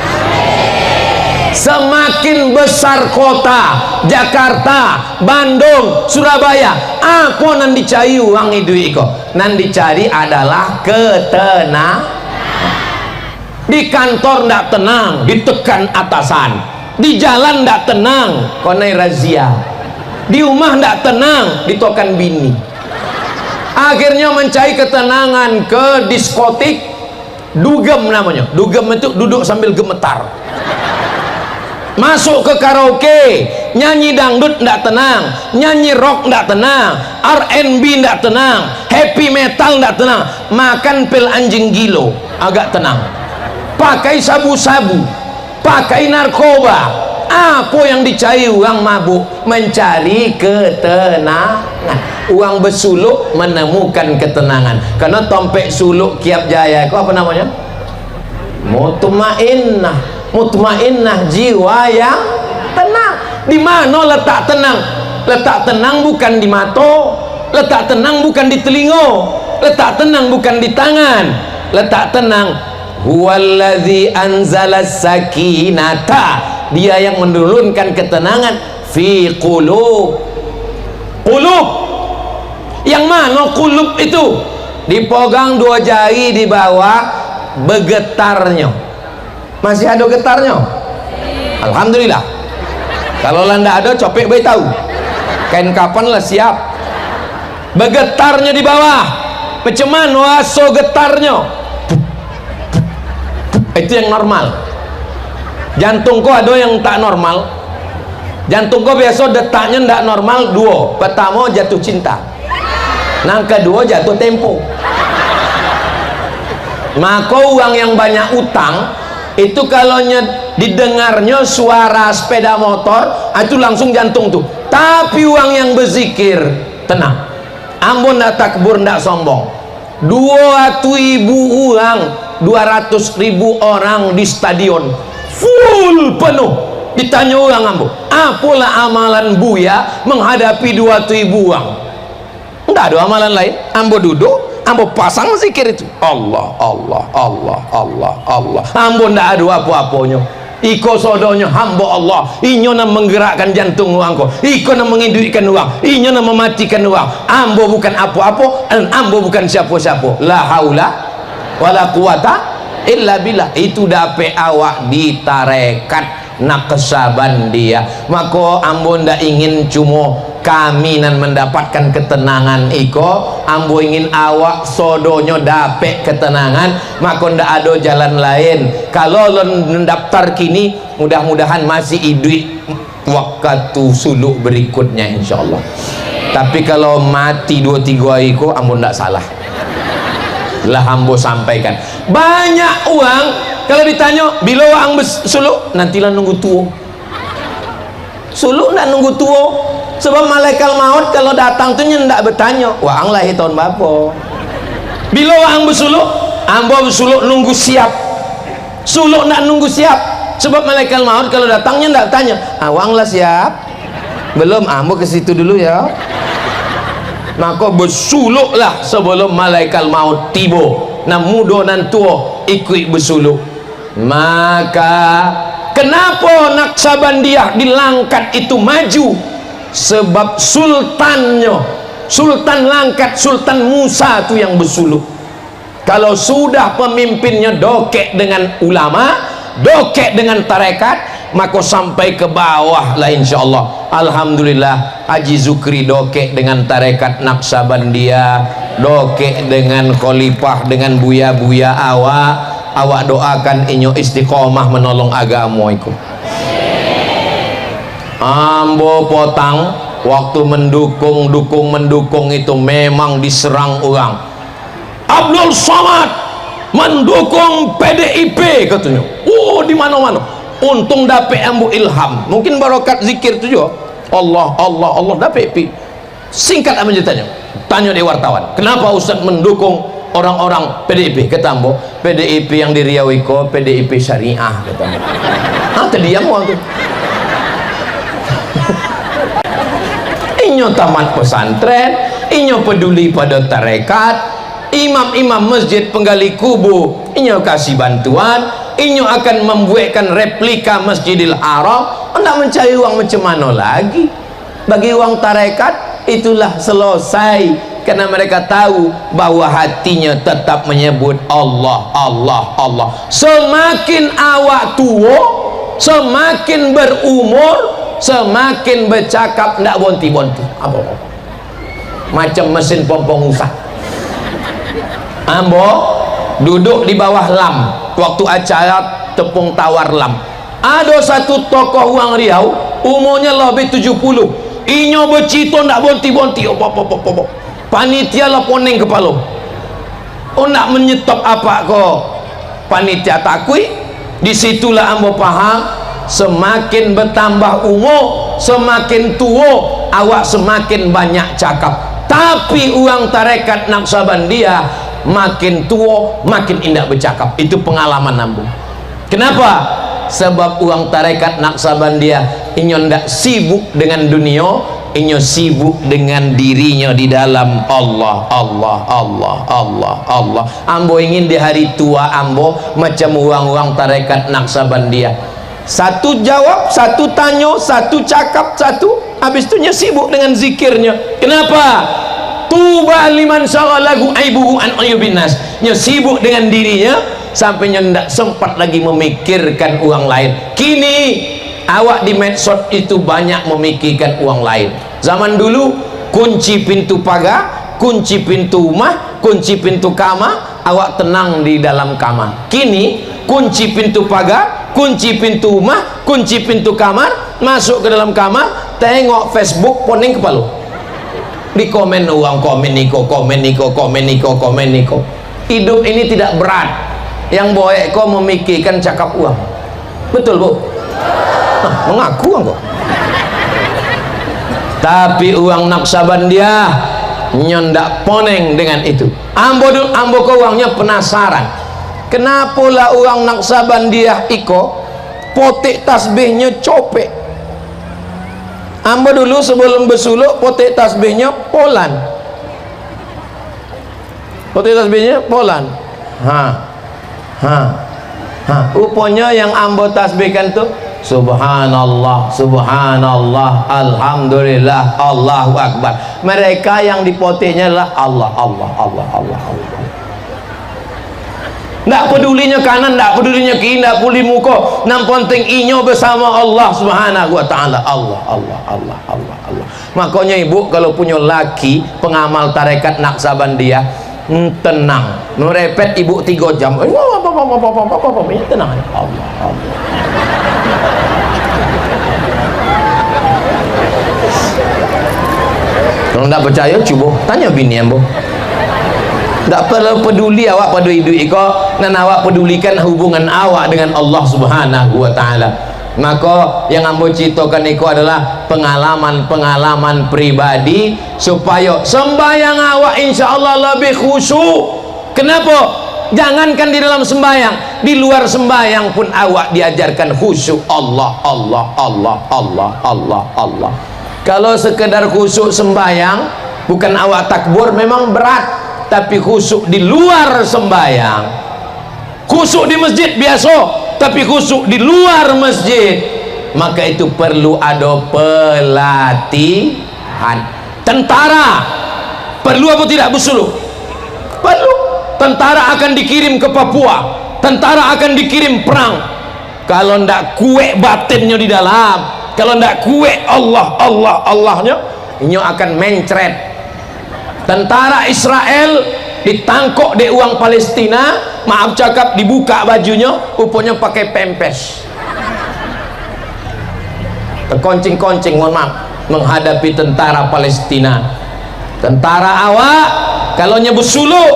Speaker 1: Semakin besar kota Jakarta, Bandung, Surabaya, apa nan dicari uang itu iko? Nan dicari adalah ketenang. Di kantor ndak tenang, ditekan atasan. Di jalan ndak tenang, konai razia. Di rumah ndak tenang, ditokan bini. Akhirnya mencari ketenangan ke diskotik, dugem namanya. Dugem itu duduk sambil gemetar. Masuk ke karaoke, nyanyi dangdut ndak tenang, nyanyi rock ndak tenang, R&B ndak tenang, happy metal ndak tenang, makan pil anjing gilo agak tenang, pakai sabu-sabu, pakai narkoba. Apa yang dicari uang mabuk? Mencari ketenangan. Uang bersuluk menemukan ketenangan. Karena tompek suluk Kiap Jaya itu apa namanya? Mutmainnah. Mutmainnah, jiwa yang tenang. Di mana letak tenang? Letak tenang bukan di mata, letak tenang bukan di telinga, letak tenang bukan di tangan. Letak tenang, huwallazi anzalas sakinata, dia yang menurunkan ketenangan fi qulub. Qulub, yang mana qulub itu? Dipegang dua jari di bawah, bergetarnya. Masih ada getarnya? Alhamdulillah. Kalau landa ada, copek bayi tahu. Kain kapan lah siap. Bergetarnya di bawah. Macam mana so getarnya? Itu yang normal. Jantung kau ada yang tak normal. Jantung kau biasa detaknya tidak normal dua. Pertama jatuh cinta. Yang kedua jatuh tempo. Maka uang yang banyak utang itu kalau didengarnya suara sepeda motor itu langsung jantung tuh. Tapi uang yang berzikir tenang, ambon ndak takbur ndak sombong. 200.000 uang, 200.000 orang di stadion full penuh. Ditanya orang ambo, apalah amalan Buya menghadapi 200.000 uang? Ndak ada amalan lain. Ambo duduk, ambo pasang zikir itu, Allah Allah Allah Allah Allah. Ambo ndak ada apa-apanya. Iko sodonya hamba Allah, inyo na menggerakkan jantung uangku, iko na menghidupkan uang, inyo na mematikan uang. Ambo bukan apa-apa dan ambo bukan siapa-siapa. La haula wala quwata illa billah. Itu dapat awak ditarekat nak kesaban dia. Maka ambo ndak ingin cuma kami nan mendapatkan ketenangan iko, ambo ingin awak sodonyo dapet ketenangan. Maka ndak ada jalan lain. Kalau lon mendaftar kini, mudah-mudahan masih hidup waktu suluk berikutnya insyaallah. Tapi kalau mati 2-3 hari ko, ambo ndak salah lah. Ambo sampaikan banyak uang. Kalau ditanya bila uang suluk, nantilah nunggu tua. Suluk ndak nunggu tua. Sebab malaikat maut kalau datang tu ndak bertanya wang lahir tahun berapa. Bila wang bersuluk, ambo bersuluk nunggu siap. Suluk ndak nunggu siap. Sebab malaikat maut kalau datangnya ndak tanya, wang lah siap belum? Ambo ke situ dulu ya. Maka bersuluklah sebelum malaikat maut tiba. Nah muda nan tua ikut bersuluk. Maka kenapa Naksabandiah dilangkat itu maju? Sebab sultannya, Sultan Langkat, Sultan Musa itu yang bersuluk. Kalau sudah pemimpinnya dokek dengan ulama, dokek dengan tarekat, maka sampai ke bawah lah insyaallah. Alhamdulillah Haji Zukri dokek dengan tarekat Naksabandiah, dokek dengan khalifah, dengan buya-buya awak doakan inyo istiqomah menolong agama iku. Ambo potang waktu mendukung itu memang diserang orang. Abdul Somad mendukung PDIP katanya. Oh di mana-mana. Untung dapet ambo ilham. Mungkin barokat zikir itu juga. Allah Allah Allah dapet pi. Singkat aja tanya di wartawan. Kenapa Ustaz mendukung orang-orang PDIP? Kata ambo, PDIP yang di Riau iko PDIP syariah katanya. Tadi yang waktu inyo tamat pesantren, inyo peduli pada tarekat, imam-imam masjid penggali kubur inyo kasih bantuan, inyo akan membuatkan replika Masjidil Haram, hendak mencari uang macam mana lagi? Bagi uang tarekat itulah selesai, karena mereka tahu bahwa hatinya tetap menyebut Allah, Allah, Allah. Semakin awak tua, semakin berumur, semakin bercakap ndak bonti-bonti apa-apa, macam mesin pompong usah. Ambo duduk di bawah lam waktu acara tepung tawar lam. Ada satu tokoh Wang Riau, umurnya lebih 70, inyo bercito ndak bonti-bonti apa-apa. Panitia lah poning kepala, nak menyetop apa kok panitia takui. Disitulah ambo paham, semakin bertambah umur, semakin tua, awak semakin banyak cakap. Tapi uang tarekat Naqsabandiyah makin tua makin indah bercakap. Itu pengalaman ambo. Kenapa? Sebab uang tarekat Naqsabandiyah inyo ndak sibuk dengan dunia, inyo sibuk dengan dirinya di dalam Allah, Allah, Allah, Allah, Allah. Ambo ingin di hari tua ambo macam uang-uang tarekat Naqsabandiyah. Satu jawab, satu tanya, satu cakap, satu. Habis itu sibuk dengan zikirnya. Kenapa? Tuba liman syaghalahu aibuhu an ayubin nas. Nya sibuk dengan dirinya sampai ndak sempat lagi memikirkan uang lain. Kini awak di medsos itu banyak memikirkan uang lain. Zaman dulu kunci pintu pagar, kunci pintu rumah, kunci pintu kamar, awak tenang di dalam kamar. Kini kunci pintu pagar, kunci pintu rumah, kunci pintu kamar, masuk ke dalam kamar, tengok Facebook poning kepala. Di komen uang, komen niko, komen niko, komen niko, komen niko. Hidup ini tidak berat. Yang boleh kau memikirkan cakap uang. Betul bu? Mengaku kok. Tapi uang Naqsabandiyah nyendak poneng dengan itu. Ambo ke uangnya penasaran. Kenapa lah uang Naqsabandiyah iko potek tasbihnya copek? Ambo dulu sebelum bersuluk potek tasbihnya polan. Potek tasbihnya polan. Rupanya yang ambo tasbihkan tuh Subhanallah, Subhanallah, Alhamdulillah, Allahu Akbar. Mereka yang dipoteknya adalah Allah, Allah, Allah, Allah, Allah. Nggak pedulinya kanan, nggak pedulinya kiri, nggak peduli muka. Yang penting inyo bersama Allah Subhanahu wa taala. Allah, Allah, Allah, Allah, Allah. Makanya ibu kalau punya laki pengamal tarekat Naqsabandiyah, tenang. Merepet ibu 3 jam. Tenang. Allah, Allah. Kalau tidak percaya, cuba tanya bini ambo. Tak perlu peduli awak pada hidup iko, dan awak pedulikan hubungan awak dengan Allah Subhanahu wa taala. Maka yang ambo ceritakan iko adalah pengalaman-pengalaman pribadi supaya sembahyang awak insyaallah lebih khusyuk. Kenapa? Jangankan di dalam sembahyang, di luar sembahyang pun awak diajarkan khusyuk. Allah, Allah, Allah, Allah, Allah, Allah. Kalau sekedar khusyuk sembahyang, bukan awak takbur, memang berat. Tapi khusyuk di luar sembahyang, khusyuk di masjid biasa, tapi khusyuk di luar masjid, maka itu perlu ada pelatihan. Tentara perlu apa tidak bersuluk? Perlu. Tentara akan dikirim ke Papua, tentara akan dikirim perang. Kalau ndak kuek batinnya di dalam, kalau ndak kuek Allah, Allah, Allahnya, ini akan mencret. Tentara Israel ditangkok di uang Palestina, maaf cakap, dibuka bajunya, rupanya pakai pempes, terkoncing-koncing, mohon maaf, menghadapi tentara Palestina. Tentara awak kalau nyebut suluk,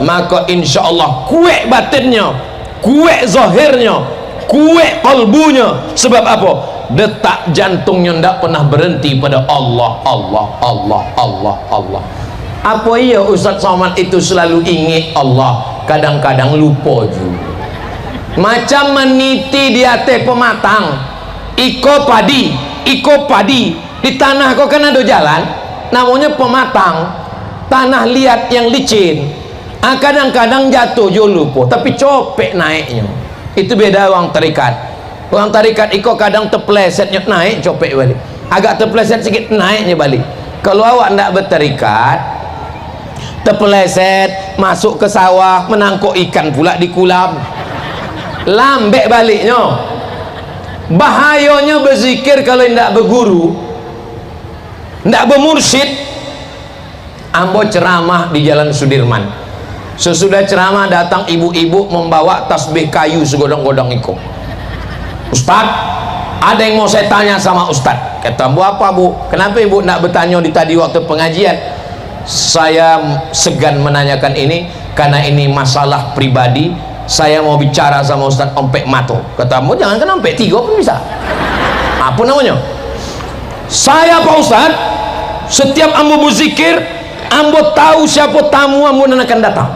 Speaker 1: maka insya Allah kuek batinnya, kuek zahirnya, kuek kalbunya. Sebab apa? Detak jantungnya tidak pernah berhenti pada Allah, Allah, Allah, Allah, Allah. Apa iya Ustaz Somad itu selalu ingat Allah, kadang-kadang lupa juga. Macam meniti di atas pematang, iko padi di tanah kok kan ada jalan, namanya pematang, tanah liat yang licin. Kadang-kadang jatuh juga lupa, tapi copek naiknya. Itu beda orang tarikat. Orang tarikat iko kadang terpelesetnya naik copek balik, agak terpeleset sikit naiknya balik. Kalau awak ndak bertarikat, terpeleset masuk ke sawah, menangkuk ikan pula di kolam, lambek baliknya. Bahayanya berzikir kalau ndak berguru, ndak bermursyid. Ambo ceramah di Jalan Sudirman. Sesudah ceramah datang ibu-ibu membawa tasbih kayu segodong-godong itu. Ustaz, ada yang mau saya tanya sama Ustaz. Kata, bu apa bu? Kenapa ibu nak bertanya di tadi waktu pengajian? Saya segan menanyakan ini karena ini masalah pribadi. Saya mau bicara sama Ustaz ompek mato. Kata, bu jangan kan ompek 3 pun bisa. Apa namanya? Saya Pak Ustaz, setiap ambo berzikir, ambo tahu siapa tamu ambo yang akan datang.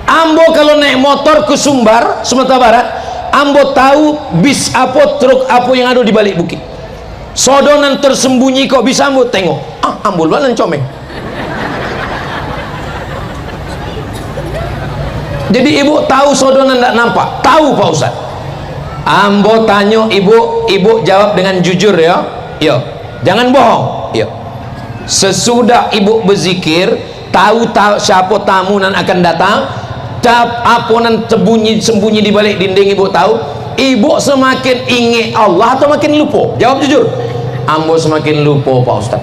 Speaker 1: Ambo kalau naik motor ke Sumbar, Sumatera Barat, ambo tahu bis apa, truk apa yang ada di balik bukit. Sodonan tersembunyi kok bisa ambo tengok. Ambo luar comeng. Jadi ibu tahu sodonan tidak nampak, tahu Pak Ustaz. Ambo tanya ibu, ibu jawab dengan jujur ya. Yo, jangan bohong. Yo. Sesudah ibu berzikir, tahu siapa tamu yang akan datang, apa yang sembunyi di balik dinding ibu tahu, ibu semakin ingat Allah atau makin lupa? Jawab jujur. Ambo semakin lupa Pak Ustaz.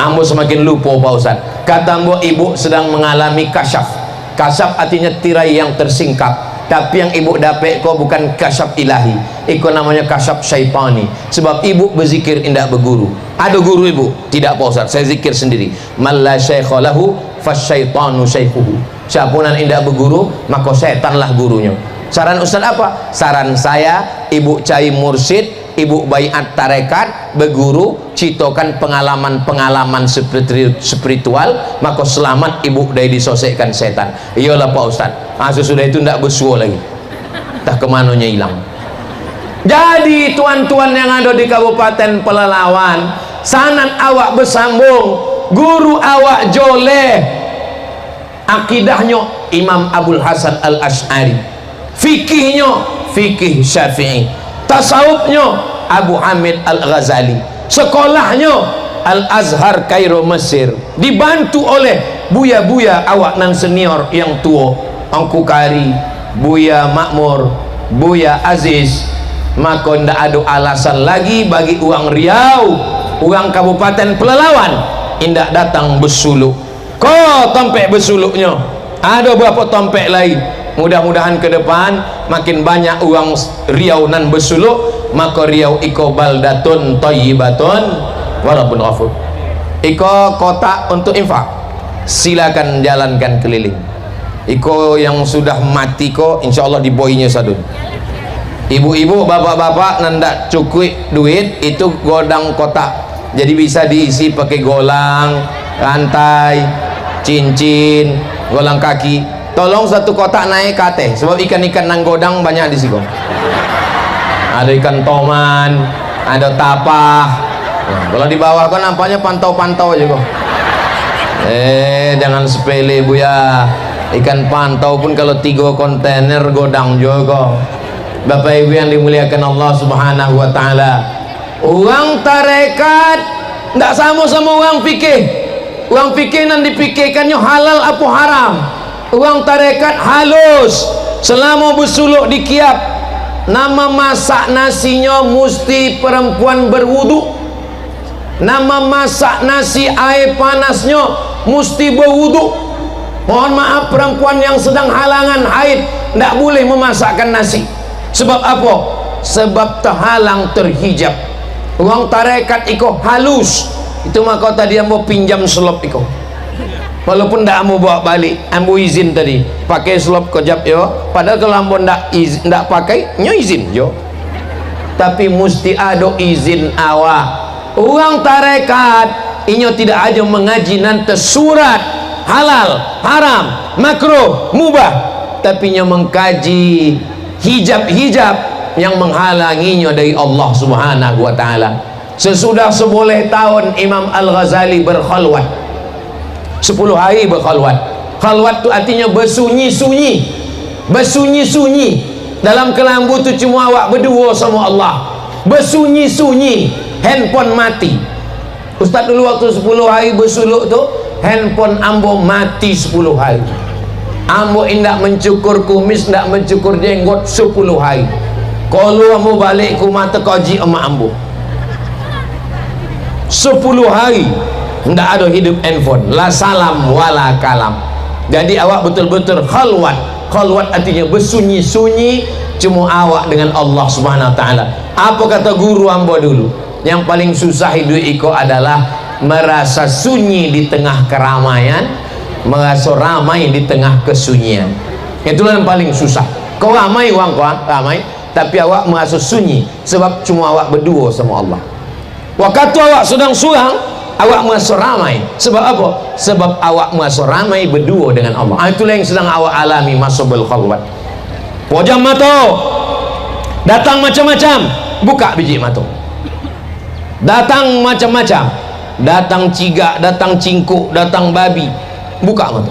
Speaker 1: Ambo semakin lupa Pak Ustaz. Kata ambo, ibu sedang mengalami kasyaf. Kasyaf artinya tirai yang tersingkap. Tapi yang ibu dapat kau bukan kasyaf ilahi, itu namanya kasyaf syaitani. Sebab ibu berzikir indak berguru. Ada guru ibu? Tidak Pak Ustaz, saya zikir sendiri. Man la syaikha lahu fasyaitanu syaikhuhu. Siapa yang indak berguru, maka setanlah gurunya. Saran Ustaz apa? Saran saya, ibu cari mursyid, ibu baiat tarekat, berguru, citokan pengalaman-pengalaman spiritual, maka selamat ibu dari disosokkan setan. Iyalah Pak Ustaz. Sesudah itu tidak bersuara lagi, tak kemananya hilang. Jadi tuan-tuan yang ada di Kabupaten Pelalawan, sanad awak bersambung, guru awak joleh, akidahnya Imam Abul Hasan Al-Ash'ari, fikihnya fikih Syafi'i, tasawufnya Abu Hamid Al-Ghazali, sekolahnya Al-Azhar Kairo Mesir, dibantu oleh buya-buya awak nang senior yang tua, Angku Kari, Buya Makmur, Buya Aziz. Maka ndak ada alasan lagi bagi uang Riau, uang Kabupaten Pelalawan indak datang bersuluk. Kau tompek bersuluknya, ada berapa tompek lain. Mudah-mudahan ke depan makin banyak uang Riau nan bersuluk, maka Riau iko baldatun thayyibatun walaupun ghafur. Iko kota untuk infak, silakan jalankan keliling. Iko yang sudah mati ko insyaallah diboinya sadun. Ibu-ibu, bapak-bapak nandak cukup duit, itu godang kotak, jadi bisa diisi pakai golang, rantai, cincin, golang kaki. Tolong satu kotak naik kate, sebab ikan-ikan nang godang banyak di sini. Ada ikan toman, ada tapah. Nah, kalau di bawah kan nampaknya pantau-pantau aja kok. Jangan sepele bu ya. Ikan pantau pun kalau 3 kontainer godang juga. Bapak ibu yang dimuliakan Allah subhanahu wa ta'ala, uang tarekat tidak sama sama uang fikih. Uang fikih yang dipikirkannya halal apa haram. Uang tarekat halus, selama bersuluk di kiap, nama masak nasinya mesti perempuan berwudu, nama masak nasi air panasnya mesti berwudu. Mohon maaf, perempuan yang sedang halangan haid tidak boleh memasakkan nasi. Sebab apa? Sebab terhalang, terhijab. Uang tarekat iko halus, itu maka tadi ambo pinjam selop iko, walaupun tidak ambo bawa balik, ambo izin tadi pakai selop kejap yo. Padahal kalau ambo tidak pakai nyo izin yo, tapi mesti ada izin awak. Uang tarekat inyo tidak aja mengaji nanti surat halal, haram, makruh, mubah, tapi nyo mengkaji hijab-hijab yang menghalanginya dari Allah subhanahu wa ta'ala. Sesudah 10 tahun Imam Al-Ghazali berkhalwat, 10 hari berkhalwat, Khalwat tu artinya bersunyi-sunyi, bersunyi-sunyi dalam kelambu tu cuma awak berdua sama Allah, bersunyi-sunyi, handphone mati. Ustaz dulu waktu 10 hari bersuluk tu, handphone ambo mati 10 hari. Ambo indak mencukur kumis, ndak mencukur jenggot 10 hari. Kalau ambo balik ke rumah terkaji emak ambo 10 hari ndak ada hidup handphone, la salam wala kalam. Jadi awak betul-betul khalwat. Khalwat artinya bersunyi-sunyi, cuma awak dengan Allah Subhanahu wa taala. Apa kata guru ambo dulu? Yang paling susah hidup iko adalah merasa sunyi di tengah keramaian, merasa ramai di tengah kesunyian. Itulah yang paling susah. Kau ramai wang kau ramai, tapi awak merasa sunyi sebab cuma awak berdua sama Allah. Waktu awak sedang surang, awak merasa ramai. Sebab apa? Sebab awak merasa ramai berdua dengan Allah. Itulah yang sedang awak alami masabul khalwat. Pojam mata datang macam-macam, buka biji mata. Datang macam-macam, datang cigak, datang cingkuk, datang babi, buka mata.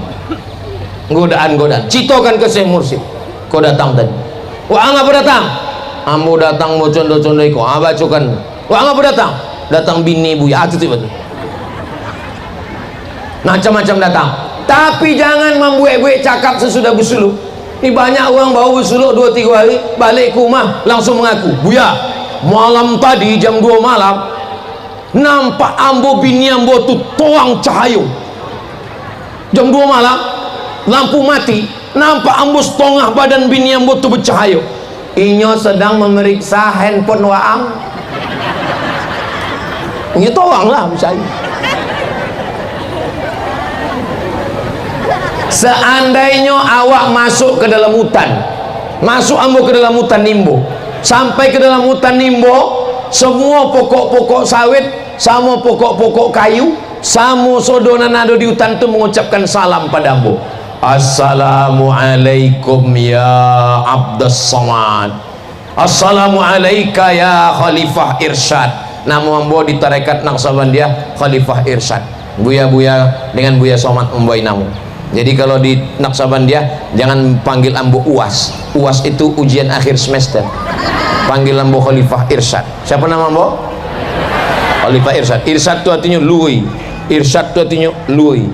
Speaker 1: Godaan-godaan, citokan ke Syekh Mursyid. Kau datang tadi. Wah, apa datang? Ambo datang mau condo-condoi kau. Bacakan. Wah, apa datang? Datang bini buya. Itu betul. Macam-macam datang. Tapi jangan membuat-buat cakap sesudah bersuluk. Ini banyak orang baru bersuluk 2-3 hari, balik ke rumah langsung mengaku, buya, malam tadi jam 2 malam nampak ambo bini ambo tu tuang cahaya. Jam 2 malam lampu mati, nampak ambo setengah badan bini ambo tu bercahaya. Inyo sedang memeriksa handphone waam. Ini tuang lah bercahaya. Seandainya awak masuk ke dalam hutan, masuk ambo ke dalam hutan Nimbo, sampai ke dalam hutan Nimbo, semua pokok-pokok sawit sama pokok-pokok kayu sama sodonan ada di hutan itu mengucapkan salam pada ambo. Assalamualaikum ya Abdus Samad, Assalamualaikum ya Khalifah Irsyad. Nama ambo di tarekat Naqsabandiyah Khalifah Irsyad. Buya-buya dengan Buya Somad membawa nama. Jadi kalau di Naqsabandiyah jangan panggil ambo UAS. UAS itu ujian akhir semester. Panggil ambo Khalifah Irsyad. Siapa nama ambo? Khalifah Irsyad. Irsyad itu artinya lui. Irsyad itu artinya lui.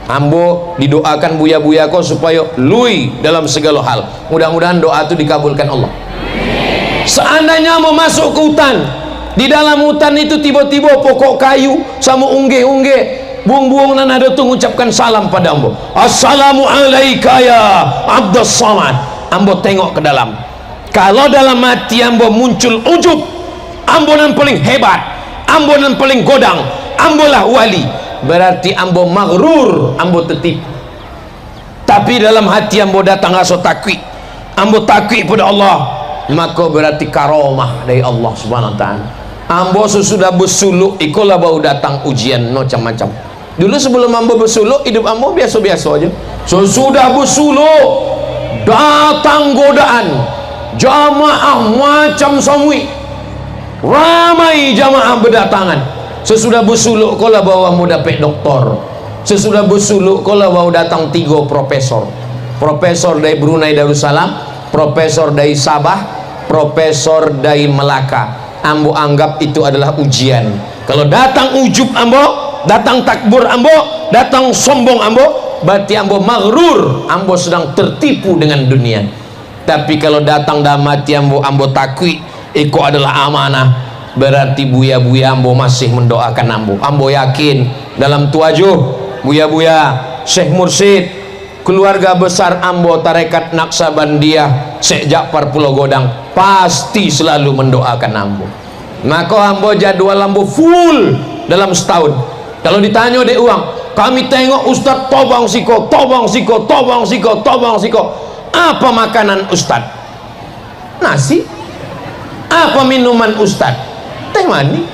Speaker 1: Ambo didoakan buya-buya kau supaya lui dalam segala hal. Mudah-mudahan doa itu dikabulkan Allah. Seandainya mau masuk ke hutan, di dalam hutan itu tiba-tiba pokok kayu sama ungge-ungge buang-buang dan ada tu mengucapkan salam pada ambo. Assalamualaikum ya Abdus Samad. Ambo tengok ke dalam. Kalau dalam hati ambo muncul ujub, ambo nan paling hebat, ambo nan paling godang, ambo lah wali, berarti ambo maghrur, ambo tertipu. Tapi dalam hati ambo datang rasa takwi, ambo takwi pada Allah, maka berarti karomah dari Allah Subhanahu wa taala. Ambo sesudah bersuluk ikolah baru datang ujian macam-macam. Dulu sebelum ambo bersuluk hidup ambo biasa-biasa aja. Sesudah bersuluk datang godaan, jamaah macam samui, ramai jamaah berdatangan. Sesudah bersuluk kolah bawa ambo dapat doktor. Sesudah bersuluk kolah bawa datang 3 profesor. Profesor dari Brunei Darussalam, profesor dari Sabah, profesor dari Melaka. Ambo anggap itu adalah ujian. Kalau datang ujub ambo, datang takbur ambo, datang sombong ambo, berarti ambo maghrur, ambo sedang tertipu dengan dunia. Tapi kalau datang dalam hati ambo, ambo takwi, itu adalah amanah, berarti buya-buya ambo masih mendoakan ambo. Ambo yakin dalam tuajuh buya-buya Syekh Mursyid, keluarga besar ambo tarekat Naqsabandiyah Syekh Ja'far Pulau Godang pasti selalu mendoakan ambo. Maka ambo jadwal ambo full dalam setahun. Kalau ditanya dek uang, kami tengok Ustaz tobang siko, tobang siko, tobang siko, tobang siko. Apa makanan Ustaz? Nasi. Apa minuman Ustaz? Teh mani.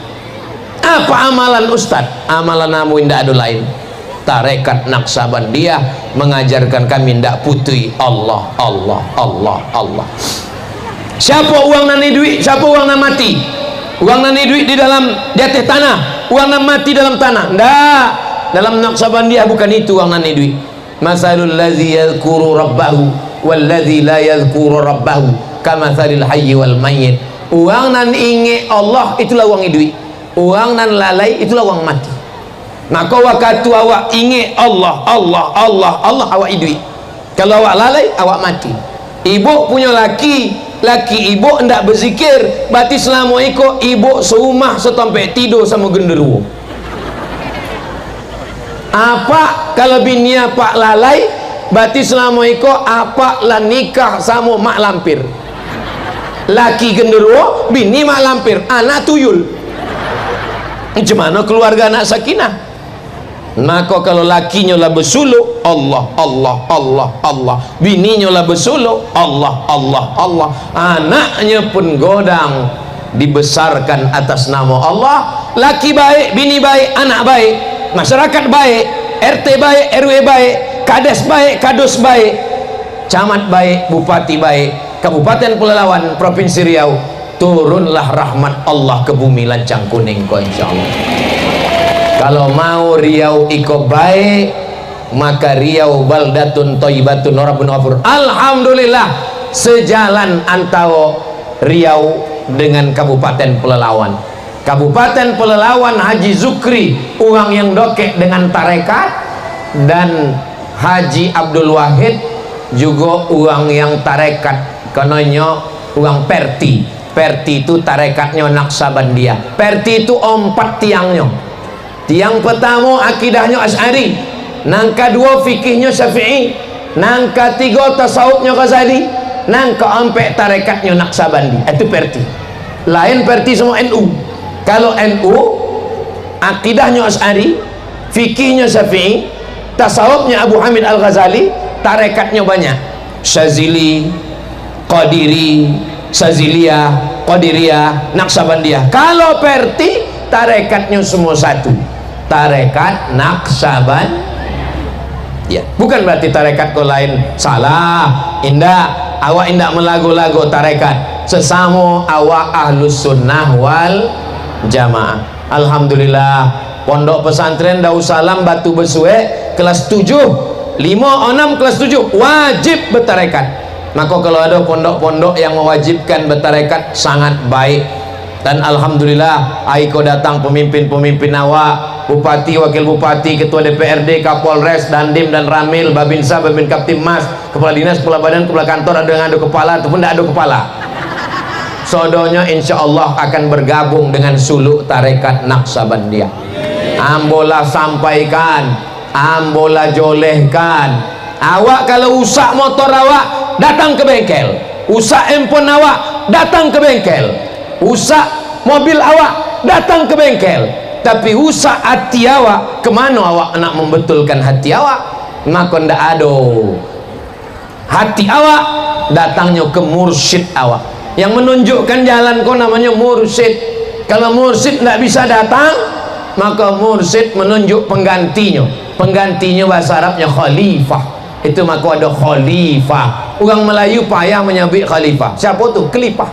Speaker 1: Apa amalan Ustaz? Amalan namu indah ada lain. Tarekat Naqsabandiyah mengajarkan kami ndak putih Allah, Allah, Allah, Allah. Siapa uang nani duit, siapa uang nani mati? Uang nani duit di atas tanah, uang nani mati dalam tanah. Ndak. Dalam Naqsabandiyah bukan itu uang nani duit. masalul ladzi yadhkuru rabbahu wal ladzi la yadhkuru rabbahu kamatsalil hayyi wal mayyit. Urang nan inge Allah itulah wang hidup, urang nan lalai itulah wang mati. Maka waktu awak inge Allah Allah Allah Allah awak hidup, kalau awak lalai awak mati. Ibu punya laki ibu hendak berzikir, berarti selama itu ibu serumah setampai tidur sama genderuwo. Apa kalau bini apa lalai, berarti selama itu apa lah nikah sama mak lampir. Laki genderuwo, bini mak lampir, anak tuyul. Macam mana keluarga anak sakinah? Maka kalau lakinya lah bersuluk Allah Allah Allah Allah, bininya lah bersuluk Allah Allah Allah, anaknya pun godang dibesarkan atas nama Allah. Laki baik, bini baik, anak baik, masyarakat baik, RT baik, RW baik, kades baik, kadus baik, camat baik, bupati baik, Kabupaten Pelalawan, Provinsi Riau, turunlah rahmat Allah ke bumi Lancang Kuning ko insyaallah. Kalau mau Riau iko baik, maka Riau baldatun thayyibatun rabbun ghafur. Alhamdulillah, sejalan antara Riau dengan Kabupaten Pelalawan. Kabupaten Pelalawan Haji Zukri, orang yang dokek dengan tarekat, dan Haji Abdul Wahid juga orang yang tarekat, kononnya orang Perti. Perti itu tarekatnya Naksabandia. Perti itu 4 tiangnya. Tiang pertama akidahnya Asy'ari, nang kedua fikihnya Syafi'i, nang ketiga tasawufnya Ghazali, nang keempat tarekatnya Naksabandi. Itu Perti. Lain Perti semua NU. Kalau NU akidahnya Asy'ari, fikihnya Syafi'i, tasawufnya Abu Hamid Al-Ghazali, tarekatnya banyak. Syazili, Qadiri, Syaziliyah, Qadiriyah, Naksabandiyah. Kalau Perti tarekatnya semua satu, tarekat Naksaban. Ya, bukan berarti tarekat kau lain salah, indah awak indah melagu-lagu tarekat, sesama awak ahlus sunnah wal jamaah. Alhamdulillah, pondok pesantren Darussalam Batu Besue kelas 7, 5, 6 kelas 7 wajib bertarekat. Maka kalau ada pondok-pondok yang mewajibkan bertarekat sangat baik. Dan alhamdulillah aiko datang pemimpin-pemimpin awak, bupati, wakil bupati, ketua DPRD, Kapolres, Dandim dan Ramil, Babinsa, Babin Kaptimmas, kepala dinas, kepala badan, kepala kantor, ada yang ada kepala ataupun tidak ada kepala. Sodonya insya Allah akan bergabung dengan suluk tarekat Naksabandiyah. Ambola sampaikan, ambola jolehkan. Awak kalau usak motor awak datang ke bengkel, usak handphone awak datang ke bengkel, usak mobil awak datang ke bengkel, tapi usak hati awak, kemana awak nak membetulkan hati awak? Maka ndak ada. Hati awak datangnya ke mursyid awak yang menunjukkan jalan kau, namanya mursyid. Kalau mursyid ndak bisa datang, maka mursyid menunjuk penggantinya. Penggantinya bahasa Arabnya khalifah. Itu maka ada khalifah. Orang Melayu payah menyebut khalifah. Siapa tu? Kelipah.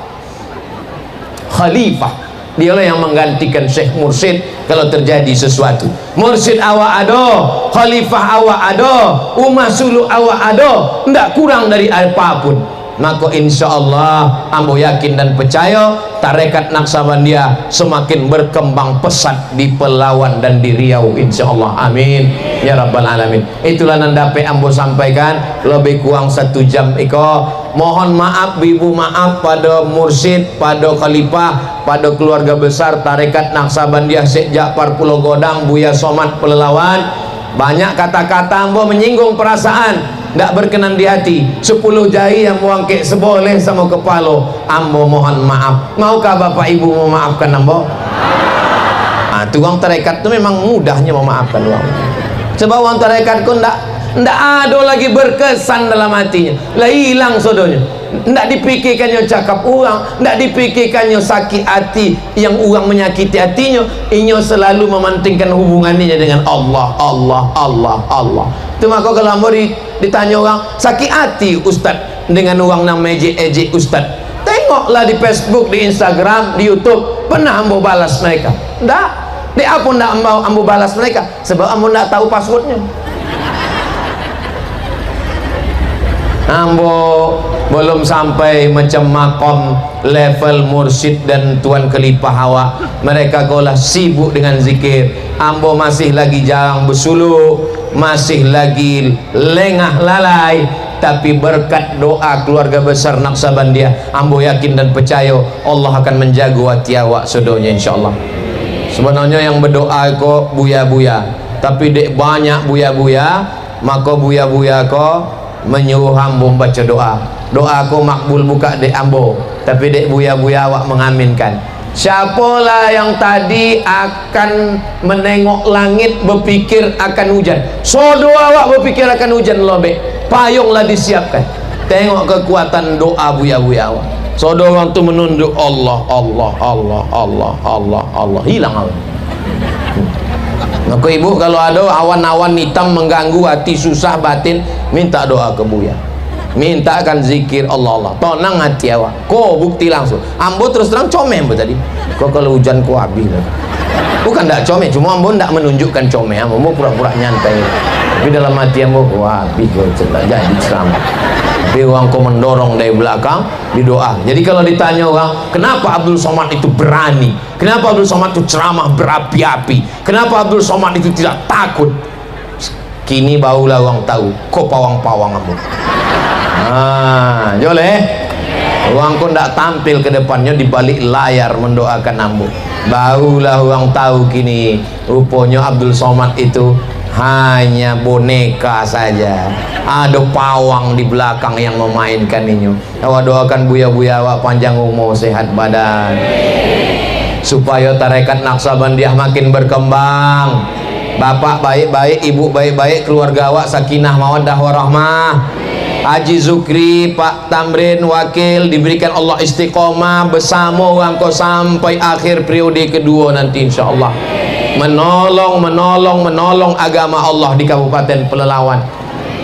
Speaker 1: Khalifah, dialah yang menggantikan Syekh Mursyid kalau terjadi sesuatu. Mursyid awak ada, khalifah awak ada, ummah suluk awak ada, tidak kurang dari apapun. Maka insya Allah ambo yakin dan percaya tarekat Naksabandiyah semakin berkembang pesat di Pelalawan dan di Riau insya Allah. Amin ya rabbal alamin. Itulah nandape ambo sampaikan lebih kurang 1 jam iko. Mohon maaf ibu, maaf pada mursyid, pada khalifah, pada keluarga besar tarekat Naksabandiyah Syekh Ja'far Pulau Godang, Buya Somad Pelalawan. Banyak kata-kata ambo menyinggung perasaan, tidak berkenan di hati. 10 jari yang muangkek seboleh sama kepala, ambo mohon maaf. Maukah bapak ibu memaafkan ambo? Tukang tarekat itu memang mudahnya memaafkan orang. Sebab orang tarekat ku ndak ada lagi berkesan dalam hatinya, lah hilang sodonya. Ndak dipikirkannya cakap orang, ndak dipikirkannya sakit hati yang orang menyakiti hatinya. Inyo selalu mementingkan hubungannya dengan Allah, Allah, Allah, Allah. Itu maka kalau ambo ditanya orang sakit hati ustaz dengan orang yang ejek ustaz, tengoklah di Facebook, di Instagram, di YouTube, pernah ambo balas mereka? Ndak. Di apa ndak ambo balas mereka? Sebab ambo ndak tahu passwordnya. ambo belum sampai macam makom level mursyid dan tuan kelipah awak. Mereka kaulah sibuk dengan zikir, ambo masih lagi jarang bersuluk, masih lagi lengah lalai. Tapi berkat doa keluarga besar Naksabandia, ambo yakin dan percaya Allah akan menjaga hati awak sedonya insyaallah. Sebenarnya yang berdoa kok buya-buya, tapi dek banyak buya-buya, maka buya-buya kok menyuruh ambo baca doa. Doa aku makbul buka dek ambo, tapi dek buya-buya awak mengaminkan. Siapalah yang tadi akan menengok langit berpikir akan hujan, so doa awak berpikir akan hujan lobek, payunglah disiapkan. Tengok kekuatan doa buya-buya awak. So doa orang tu menunduk Allah, Allah, Allah, Allah, Allah, Allah, hilang Allah. Maka ibu kalau ada awan-awan hitam mengganggu hati susah batin, minta doa ke buya, mintakan zikir Allah, Allah, tenang hati awak. Kau bukti langsung. Ambo terus terang comel ambo tadi. Kau kalau hujan kau habis lah. Bukan tak comel, cuma ambo tak menunjukkan comel, ambo pura-pura nyantai. Tapi dalam hati ambo, wah habis kau jadi ceramah. Tapi orang kau mendorong dari belakang di doa. Jadi kalau ditanya orang, kenapa Abdul Somad itu berani? Kenapa Abdul Somad itu ceramah berapi-api? Kenapa Abdul Somad itu tidak takut? Kini barulah orang tahu. Kau pawang-pawang ambo. Joleh orang kau tidak tampil ke depannya di balik layar mendoakan ambo. Barulah orang tahu kini rupanya Abdul Somad itu hanya boneka saja, ada pawang di belakang yang memainkan ini. Awak doakan buya-buya awak panjang umur, sehat badan, supaya tarekat Naksabandiah makin berkembang. Bapak baik-baik, ibu baik-baik, keluarga awak sakinah mawaddah warahmah. Haji Zukri, Pak Tamrin, wakil, diberikan Allah istiqomah bersama orang kau sampai akhir periode kedua nanti insyaallah. Menolong agama Allah di Kabupaten Pelalawan.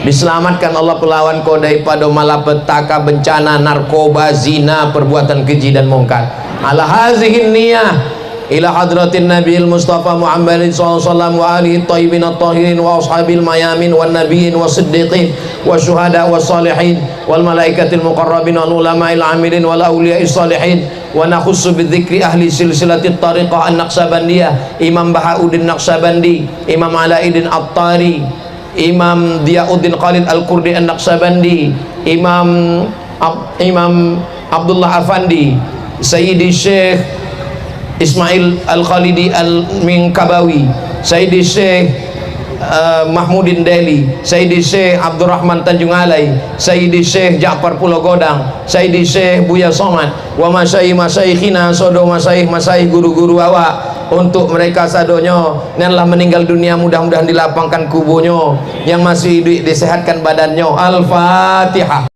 Speaker 1: Diselamatkan Allah Pelalawan kau daripada malapetaka, bencana, narkoba, zina, perbuatan keji dan mungkar. Ala hazihin niyah ila hadratin Nabiil Mustafa Muhammadin sallallahu alaihi wasallam wa alihi thayyibin at-tahirin wa ashabil mayamin wan nabiyyin wasiddiqin wasyuhada wassalihin wal malaikatil muqarrabin wal ulama'il amilin wal awliya'is salihin. Wa nakhussu bidzikri ahli silsilatit tariqah an-Naqsabandiyah, Imam Bahauddin Naqsabandi, Imam Alauddin At-Tari, Imam Diyauddin Khalid Al-Qurdi An-Naqsabandi, Imam Abdullah Afandi, Sayyidi Syekh Ismail Al-Khalidi Al-Minkabawi, Sayyidi Syekh Mahmudin Deli, Sayyidi Syekh Abdurrahman Tanjung Alai, Sayyidi Syekh Ja'far Pulau Godang, Sayyidi Syekh Buya Somad, wa masyayikhina sodo masyayikh guru-guru awak. Untuk mereka sadonya yang telah meninggal dunia, mudah-mudahan dilapangkan kuburnya, yang masih hidup disehatkan badannya. Al-Fatihah.